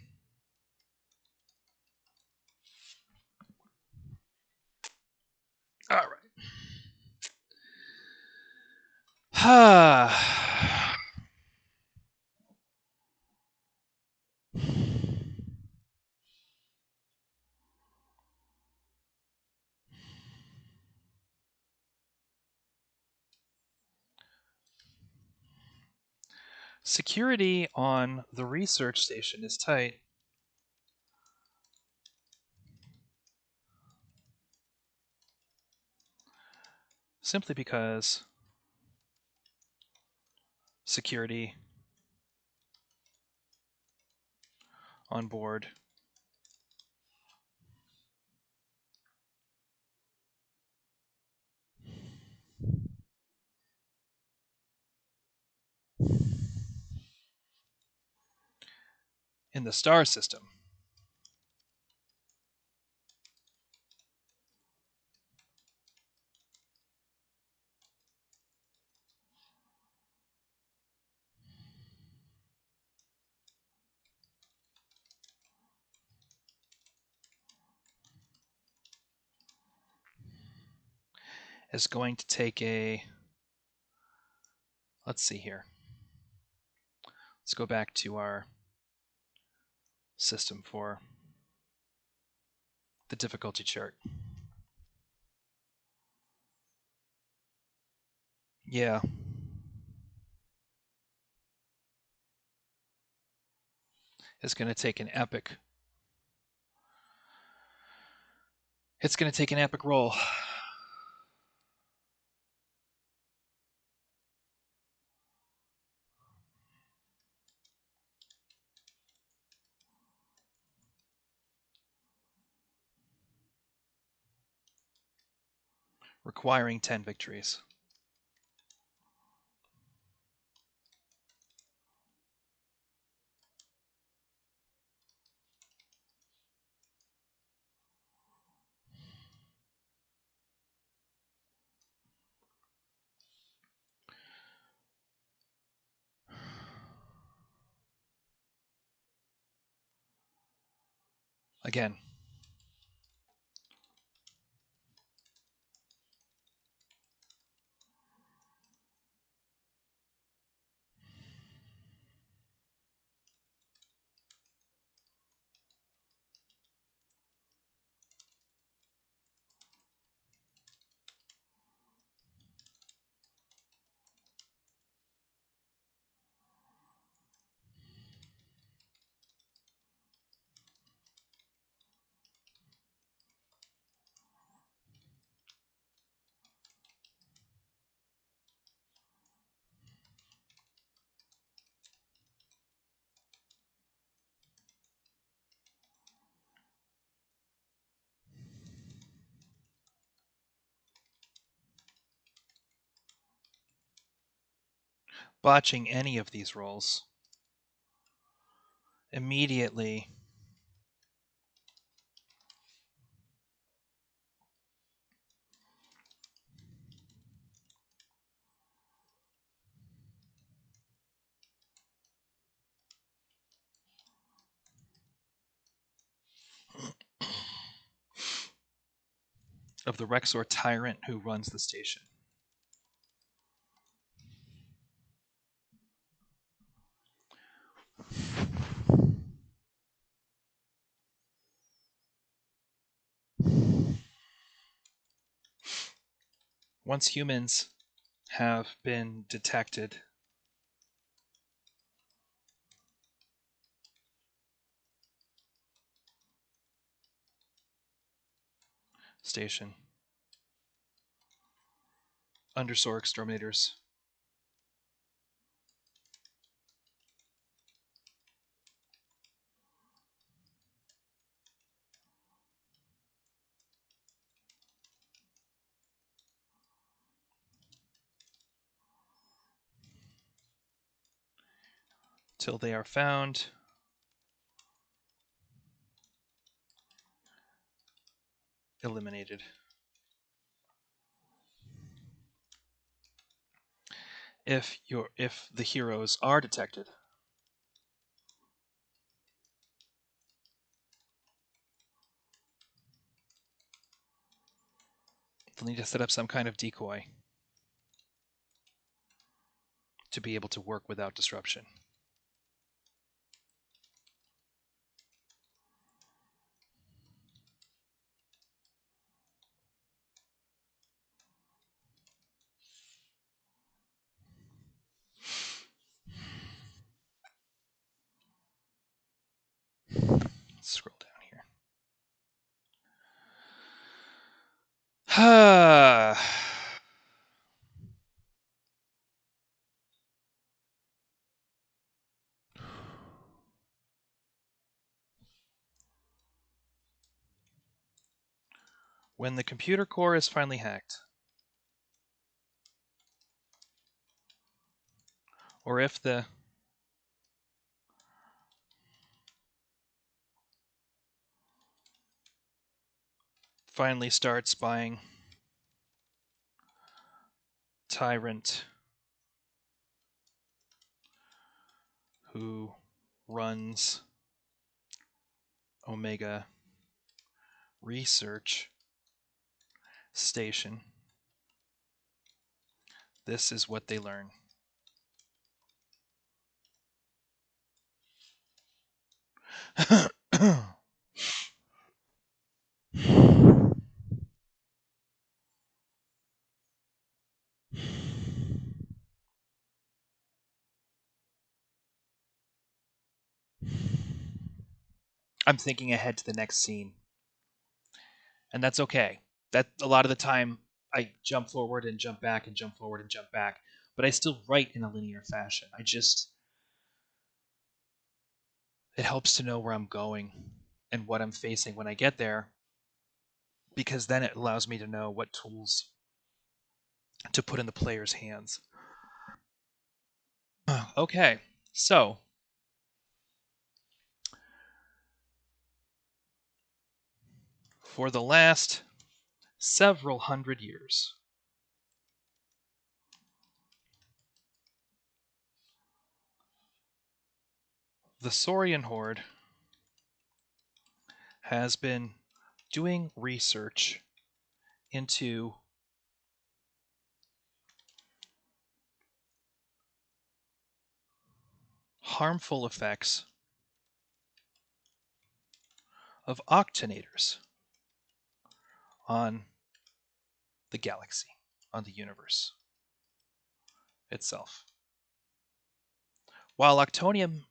All right. Security on the research station is tight. Simply because security on board in the star system is going to take a, let's see here. Let's go back to our system for the difficulty chart. Yeah. It's going to take an epic. It's going to take an epic roll. Requiring 10 victories. Again. botching any of these rolls. Immediately of the Rexor tyrant who runs the station. Once humans have been detected, station. Undersoar exterminators. Till they are found. Eliminated. If the heroes are detected, they'll need to set up some kind of decoy to be able to work without disruption. Let's scroll down here. When the computer core is finally hacked, or if the finally starts buying tyrant who runs Omega Research Station, this is what they learn. I'm thinking ahead to the next scene, and that's okay. That a lot of the time I jump forward and jump back and jump forward and jump back, but I still write in a linear fashion. It helps to know where I'm going and what I'm facing when I get there, because then it allows me to know what tools to put in the player's hands. Okay, so for the last several hundred years, the Saurian Horde has been doing research into harmful effects of octonators on the galaxy, on the universe itself. While octonium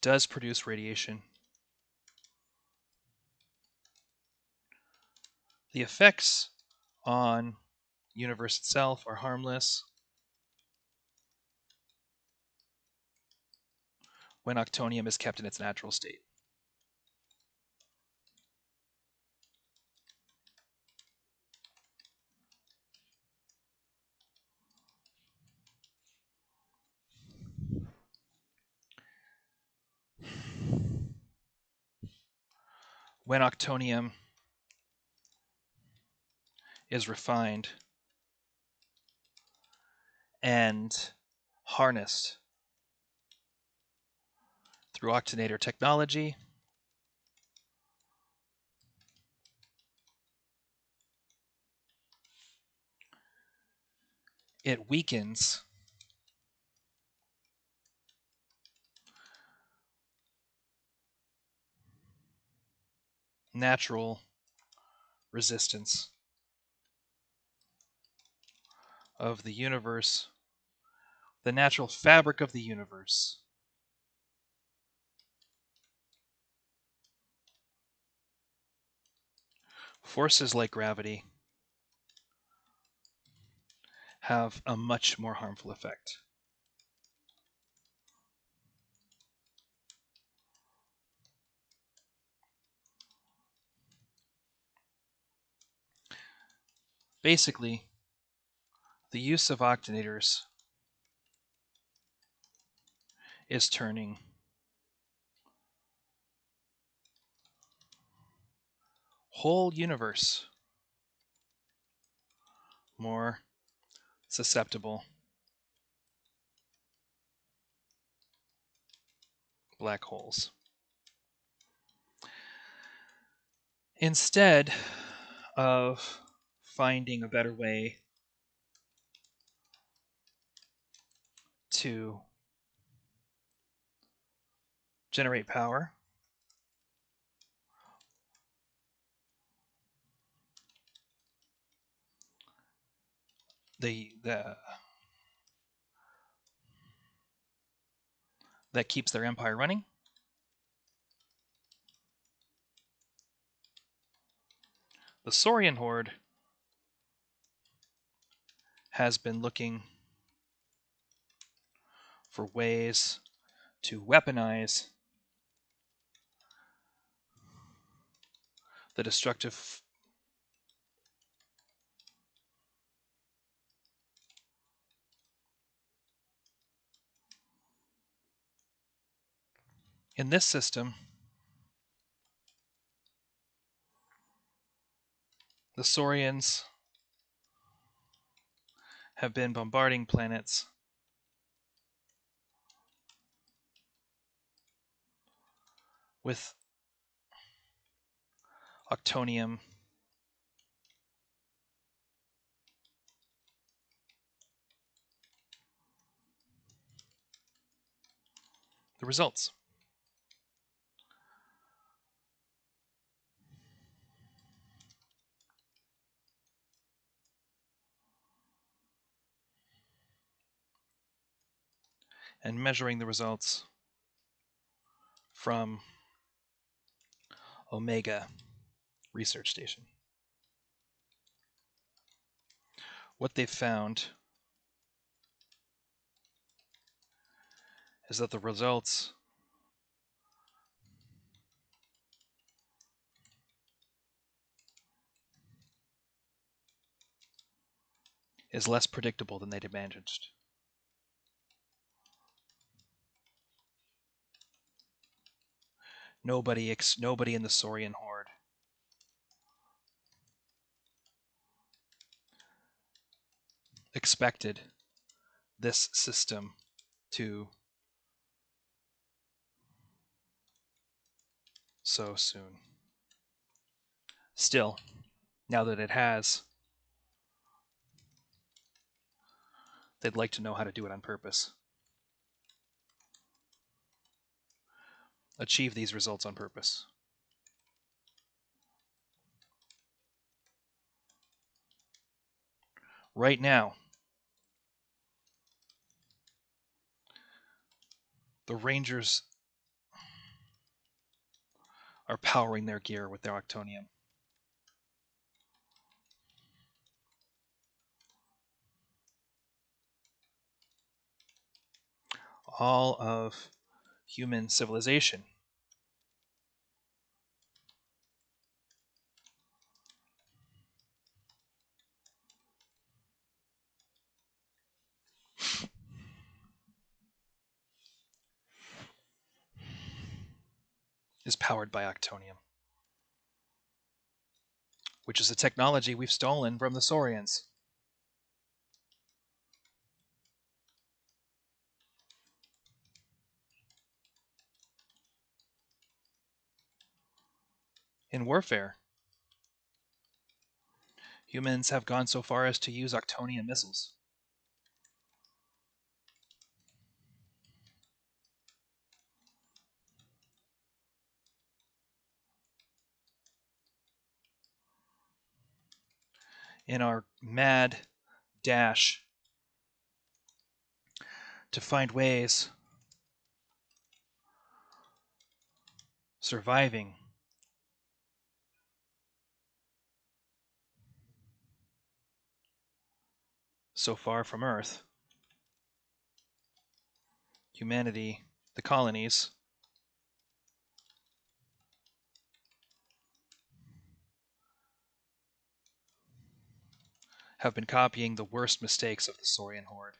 does produce radiation, the effects on universe itself are harmless when octonium is kept in its natural state. when octonium is refined and harnessed through octonator technology, it weakens natural resistance of the universe, the natural fabric of the universe. Forces like gravity have a much more harmful effect. Basically, the use of octonators is turning whole universe more susceptible black holes. Instead of finding a better way to generate power, that keeps their empire running, the Saurian Horde has been looking for ways to weaponize the destructive in this system. The Saurians have been bombarding planets with octonium. The results. And measuring the results from Omega Research Station. What they've found is that the results is less predictable than they'd imagined. Nobody in the Saurian Horde expected this system to so soon. Still, now that it has, they'd like to know how to do it on purpose. Achieve these results on purpose. Right now, the Rangers are powering their gear with their octonium. All of human civilization is powered by octonium. which is a technology we've stolen from the Saurians. In warfare, humans have gone so far as to use octonium missiles. In our mad dash to find ways surviving so far from Earth, humanity, the colonies, have been copying the worst mistakes of the Saurian Horde.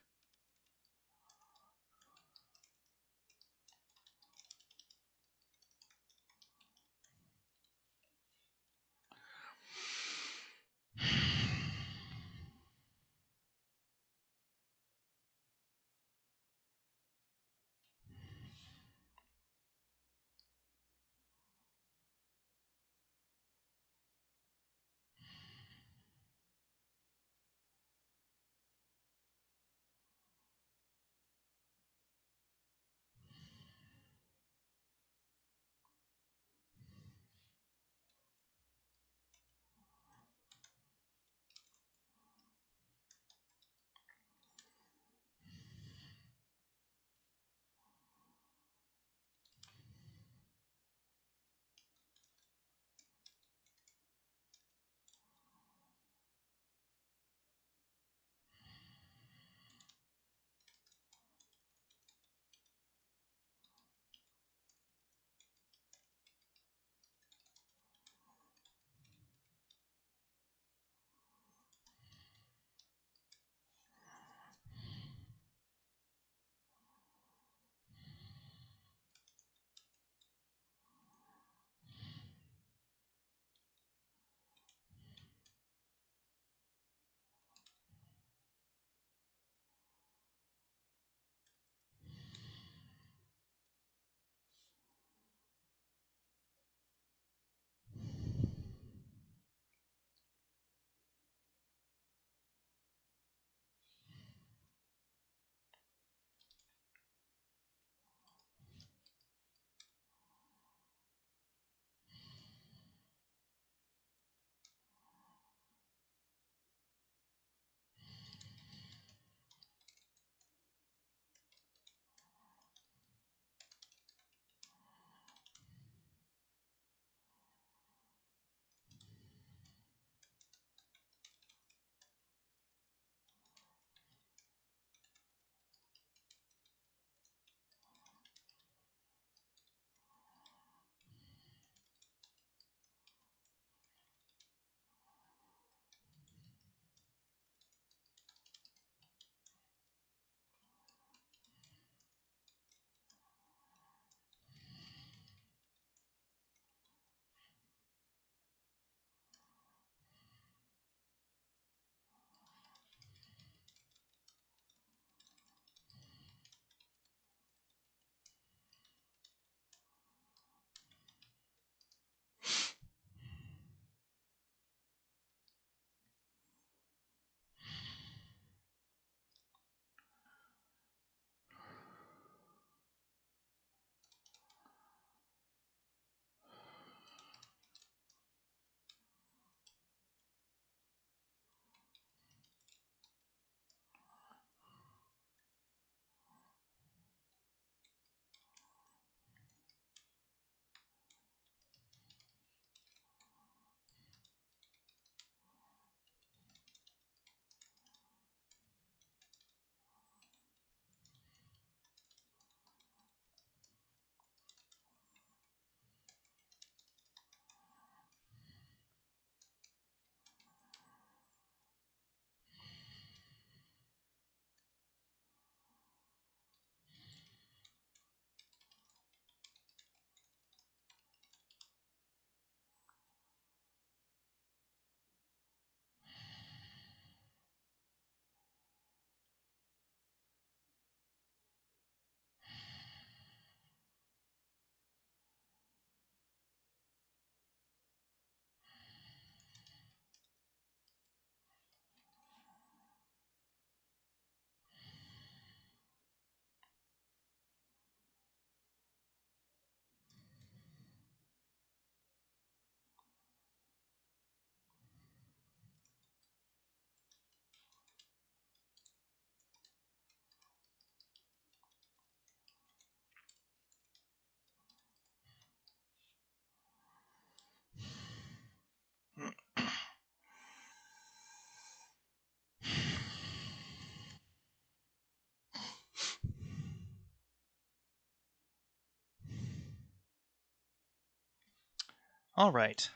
All right.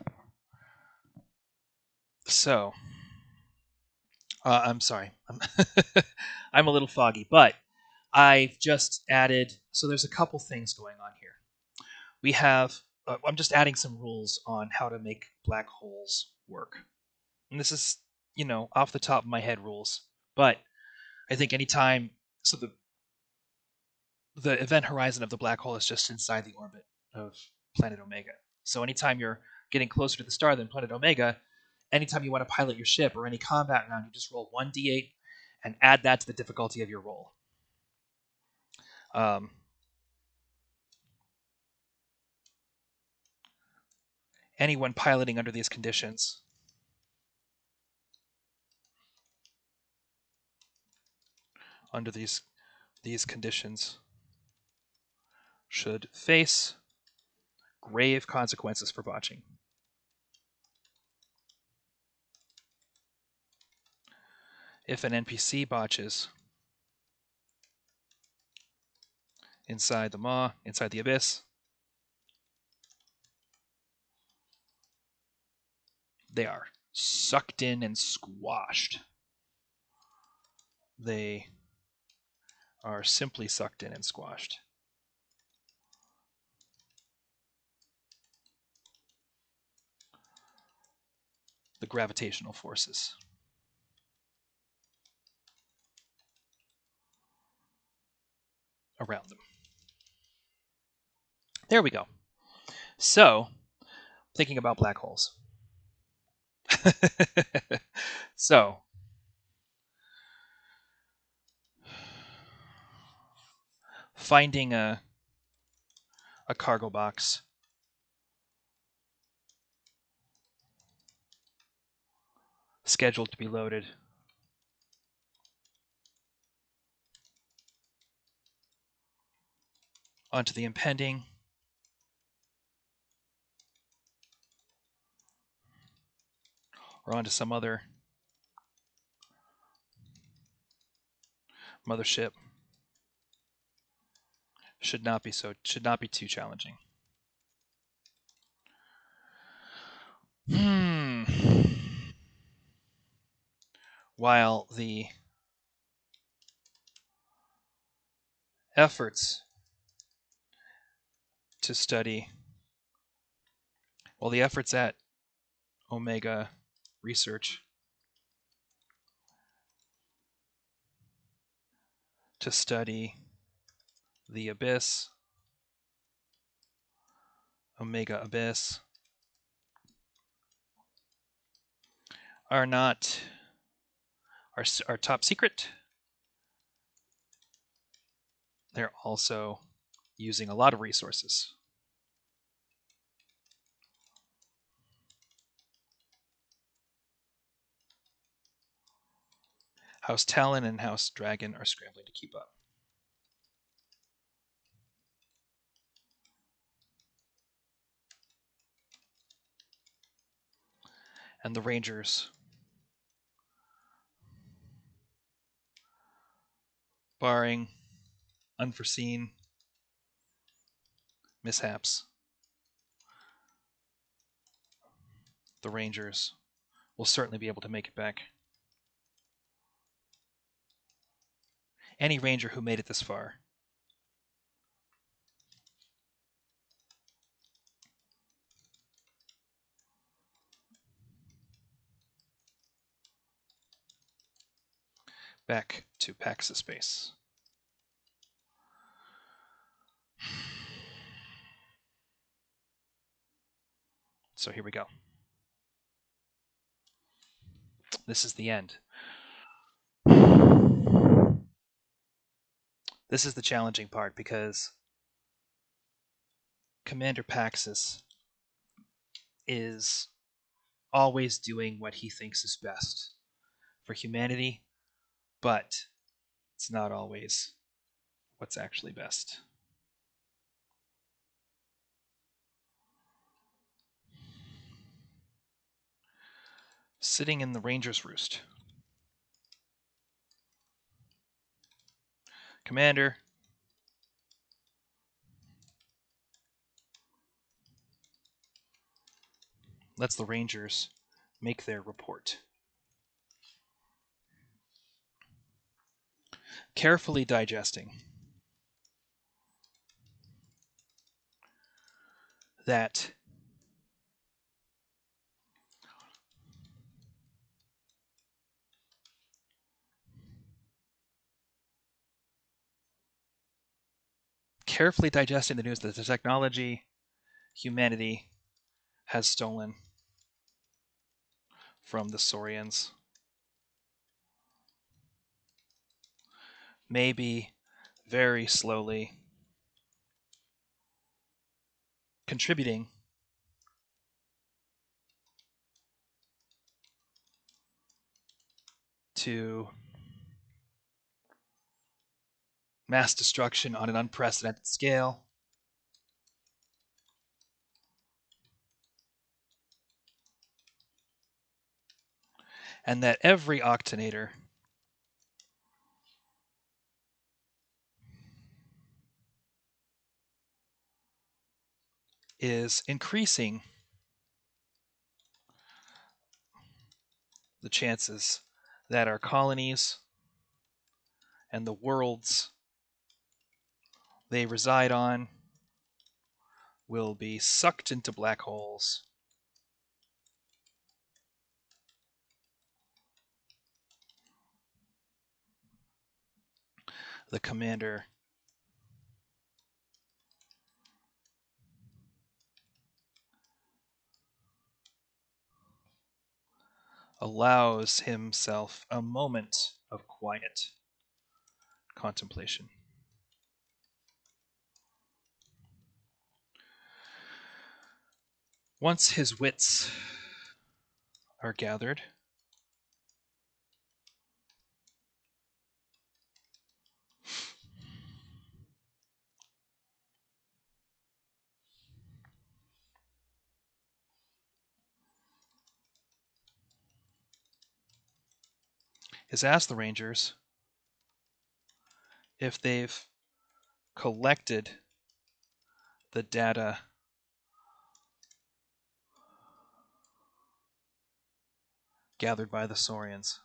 So, I'm sorry. I'm a little foggy, but I've just added. So there's a couple things going on here. We have. I'm just adding some rules on how to make black holes work, and this is, off the top of my head rules. But I think anytime. So the event horizon of the black hole is just inside the orbit of planet Omega. So anytime you're getting closer to the star than planet Omega, anytime you want to pilot your ship or any combat round, you just roll 1d8 and add that to the difficulty of your roll. Um, anyone piloting under these conditions should face grave consequences for botching. If an NPC botches inside the maw, inside the abyss, they are sucked in and squashed. They are simply sucked in and squashed. The gravitational forces. Around them. There we go. So, thinking about black holes. So, finding a cargo box scheduled to be loaded onto the impending or onto some other mothership should not be too challenging. While the efforts to study, the efforts at Omega Research to study the Abyss, Omega Abyss, are top secret. They're also using a lot of resources. House Talon and House Dragon are scrambling to keep up. And the Rangers, barring unforeseen mishaps, the Rangers will certainly be able to make it back. Any Ranger who made it this far back to Paxa space. So here we go. This is the end. This is the challenging part because Commander Paxis is always doing what he thinks is best for humanity, but it's not always what's actually best. Sitting in the Ranger's Roost. Commander, lets the Rangers make their report. Carefully digesting that the news that the technology humanity has stolen from the Saurians, maybe very slowly contributing to mass destruction on an unprecedented scale. And that every octonator is increasing the chances that our colonies and the worlds they reside on will be sucked into black holes. The commander allows himself a moment of quiet contemplation. Once his wits are gathered, is asked the Rangers if they've collected the data gathered by the Saurians.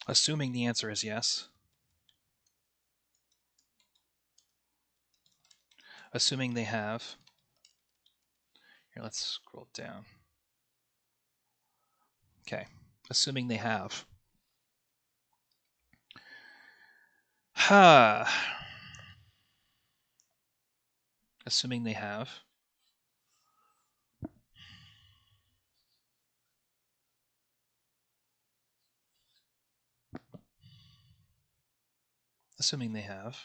Assuming the answer is yes, assuming they have, here, let's scroll down. Okay, assuming they have. Assuming they have. Assuming they have.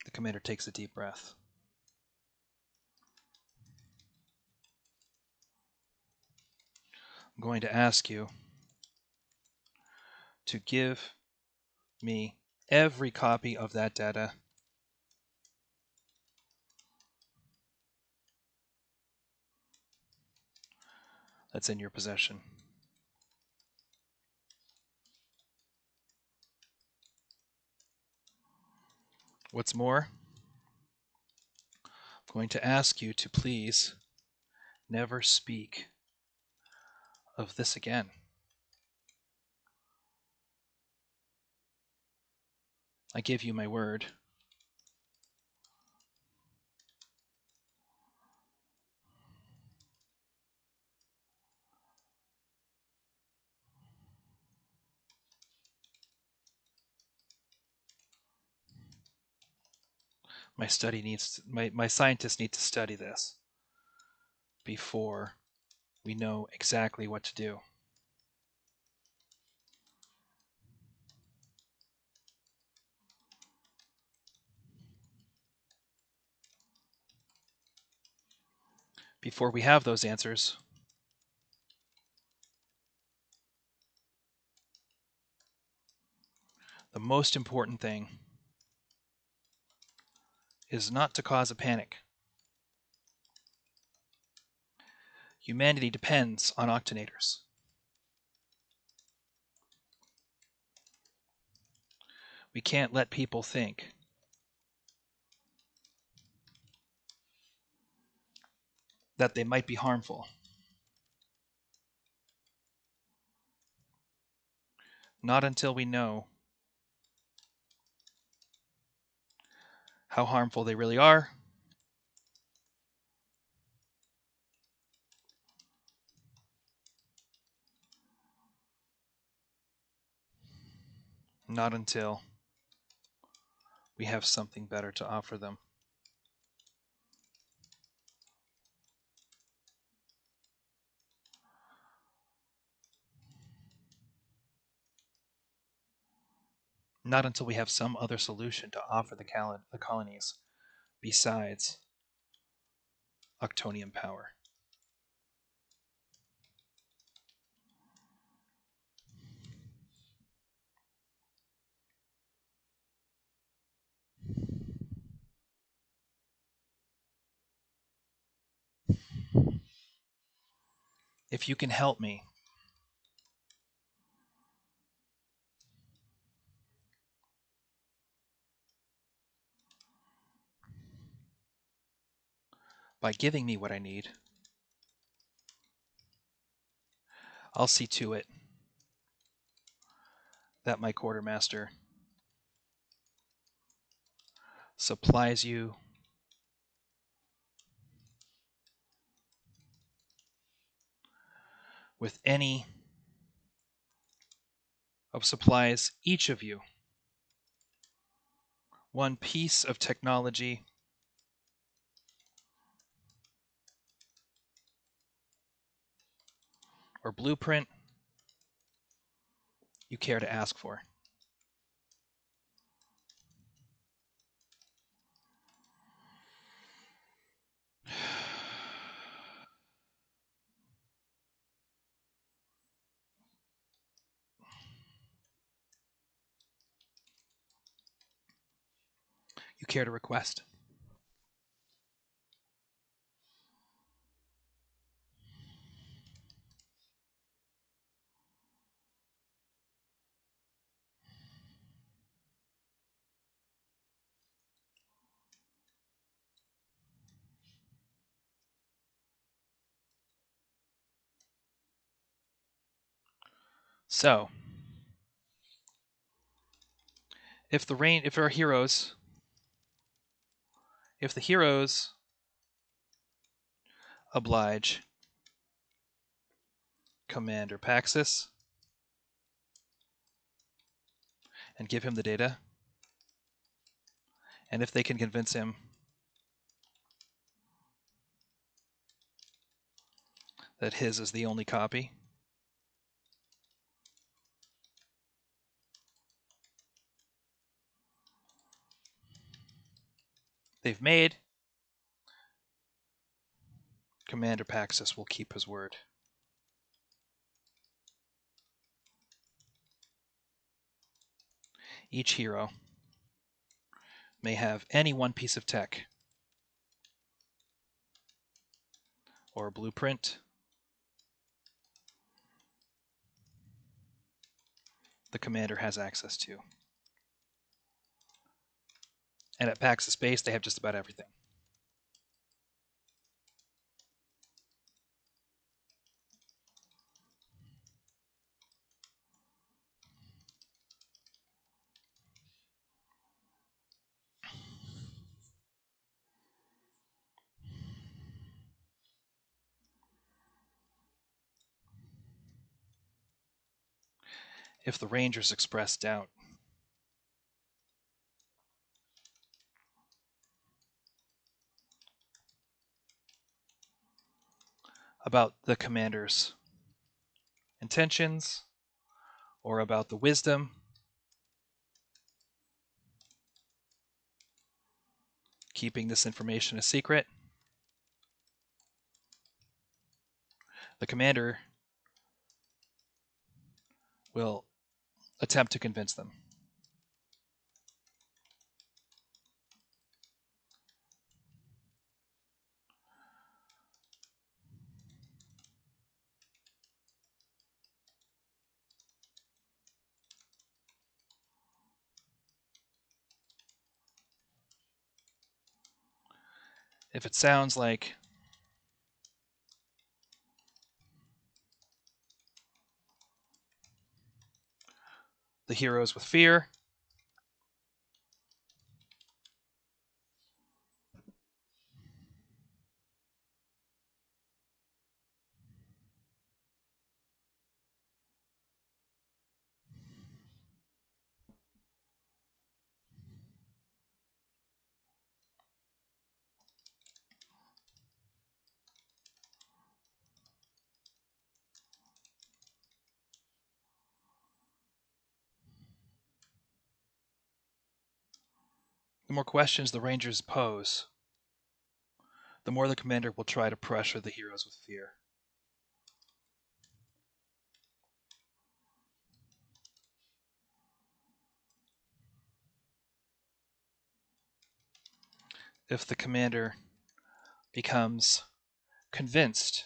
The commander takes a deep breath. I'm going to ask you to give me every copy of that data that's in your possession. What's more, I'm going to ask you to please never speak of this again. I give you my word. My scientists need to study this. before we know exactly what to do. Before we have those answers, the most important thing is not to cause a panic. Humanity depends on octonators. We can't let people think that they might be harmful. Not until we know how harmful they really are. Not until we have something better to offer them. Not until we have some other solution to offer the colonies besides octonium power. If you can help me, by giving me what I need, I'll see to it that my quartermaster supplies you with any of supplies, each of you, one piece of technology or blueprint you care to ask for. You care to request. So, if our heroes, if the heroes oblige Commander Paxis and give him the data, and if they can convince him that his is the only copy, they've made, Commander Paxis will keep his word. Each hero may have any one piece of tech or a blueprint the commander has access to. And at Paxis Base, they have just about everything. If the Rangers express doubt, about the commander's intentions or about the wisdom. Keeping this information a secret. The commander will attempt to convince them. If it sounds like the heroes with fear, the more questions the Rangers pose, the more the commander will try to pressure the heroes with fear. If the commander becomes convinced,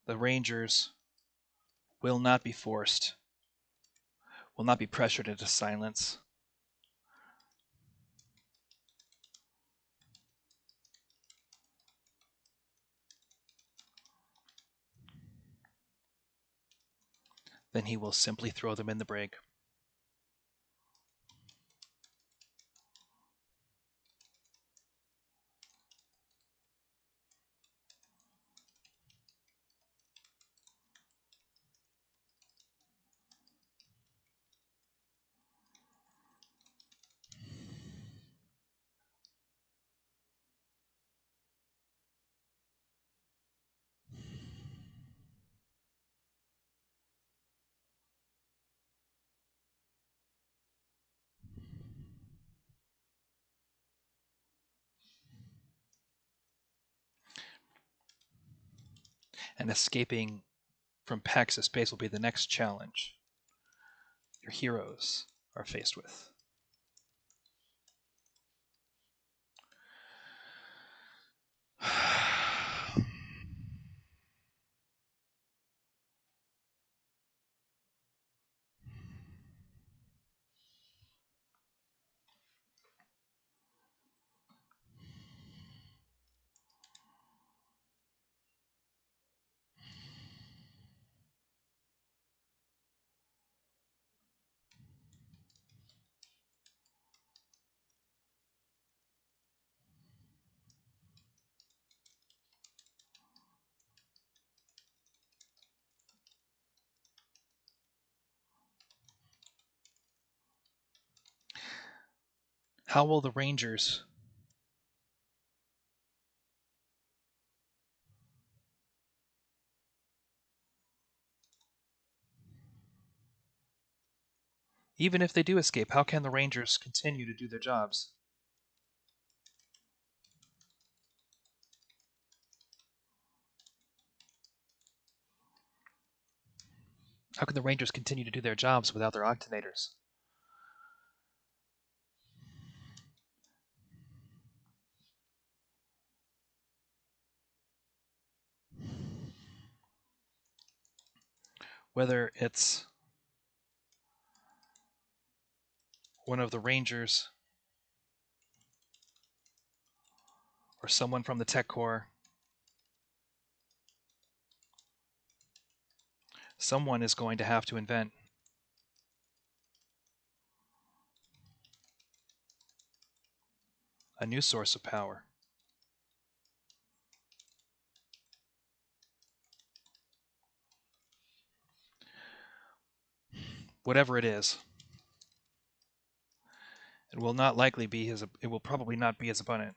the Rangers will not be forced, will not be pressured into silence. Then he will simply throw them in the brig. And escaping from Pax's space will be the next challenge your heroes are faced with. How will the Rangers even if they do escape, how can the Rangers continue to do their jobs? How can the Rangers continue to do their jobs without their octonators? Whether it's one of the Rangers or someone from the Tech Corps, someone is going to have to invent a new source of power. Whatever it is, it will not likely be it will probably not be as abundant.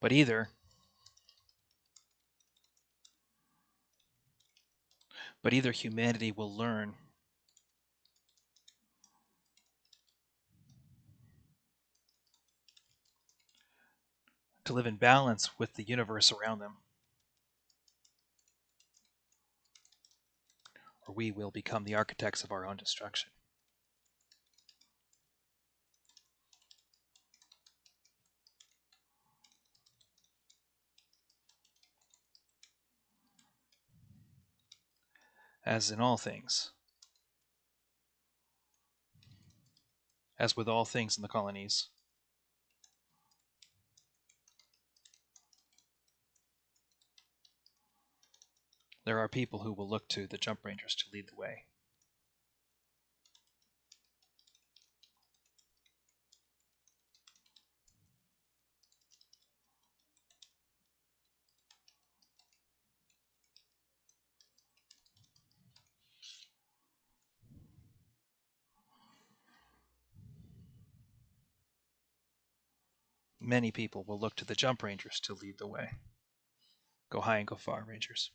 But either humanity will learn to live in balance with the universe around them, or we will become the architects of our own destruction. As in all things, as with all things in the colonies, there are people who will look to the Jump Rangers to lead the way. Many people will look to the Jump Rangers to lead the way. Go high and go far, Rangers.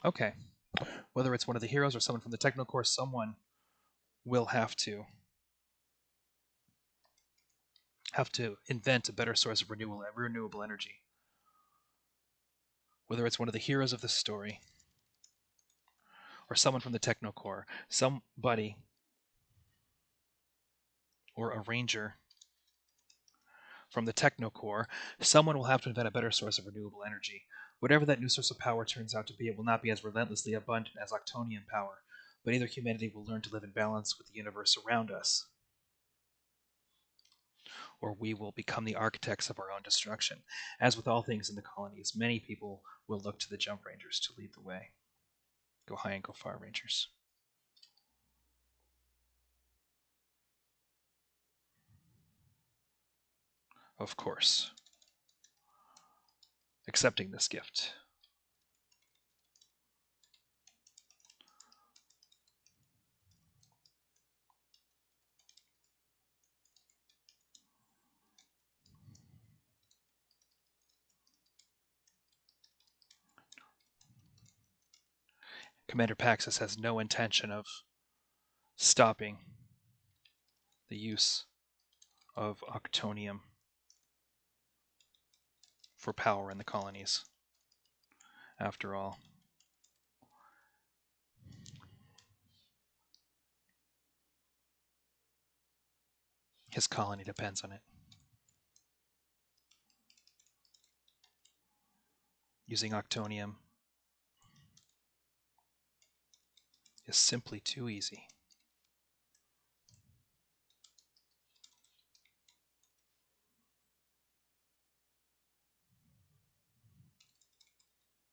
Okay. Whether it's one of the heroes or someone from the Techno Corps, someone will have to invent a better source of renewable energy. Whether it's one of the heroes of the story or someone from the Techno Corps, somebody or a ranger from the Techno Corps, someone will have to invent a better source of renewable energy. Whatever that new source of power turns out to be, it will not be as relentlessly abundant as octonium power, but either humanity will learn to live in balance with the universe around us, or we will become the architects of our own destruction. As with all things in the colonies, many people will look to the Jump Rangers to lead the way. Go high and go far, Rangers. Of course. Accepting this gift. Commander Paxis has no intention of stopping the use of octonium for power in the colonies. After all, his colony depends on it. Using octonium is simply too easy.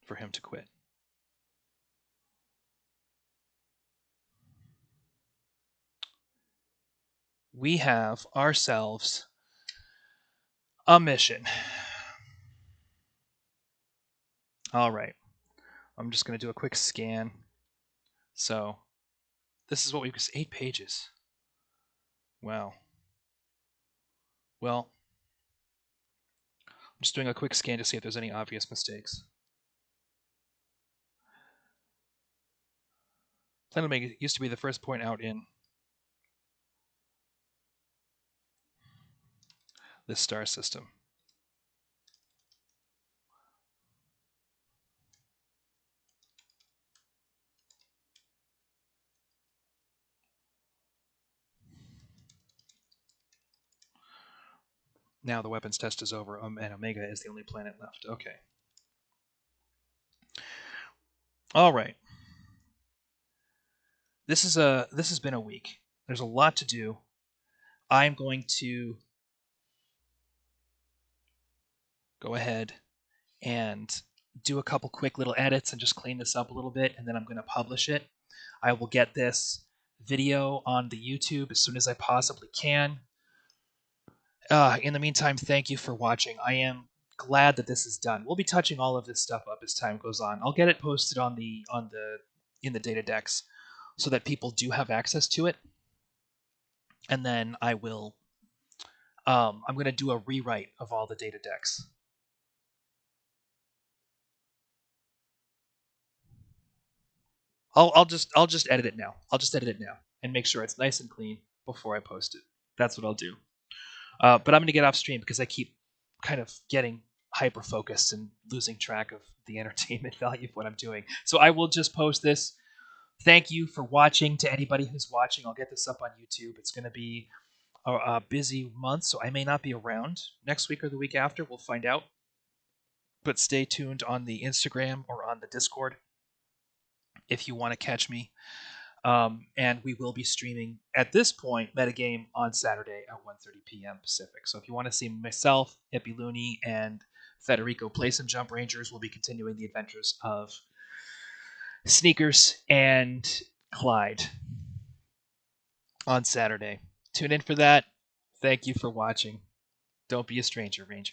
For him to quit. We have ourselves a mission. All right. I'm just going to do a quick scan. So, this is what we've got. 8 pages. Wow. Well, I'm just doing a quick scan to see if there's any obvious mistakes. Planet Omega used to be the first point out in this star system. Now the weapons test is over, and Omega is the only planet left. Okay. All right. This has been a week. There's a lot to do. I'm going to go ahead and do a couple quick little edits and just clean this up a little bit, and then I'm going to publish it. I will get this video on the YouTube as soon as I possibly can. In the meantime, thank you for watching. I am glad that this is done. We'll be touching all of this stuff up as time goes on. I'll get it posted in the data decks so that people do have access to it, and then I'm going to do a rewrite of all the data decks. I'll just edit it now. I'll just edit it now and make sure it's nice and clean before I post it. That's what I'll do. But I'm going to get off stream because I keep kind of getting hyper focused and losing track of the entertainment value of what I'm doing. So I will just post this. Thank you for watching. To anybody who's watching, I'll get this up on YouTube. It's going to be a busy month, so I may not be around next week or the week after. We'll find out. But stay tuned on the Instagram or on the Discord if you want to catch me. And we will be streaming at this point metagame on Saturday at 1:30 p.m. Pacific. So if you want to see myself, Epiluni, and Federico play some Jump Rangers, we'll be continuing the adventures of Sneakers and Clyde on Saturday. Tune in for that. Thank you for watching. Don't be a stranger, Ranger.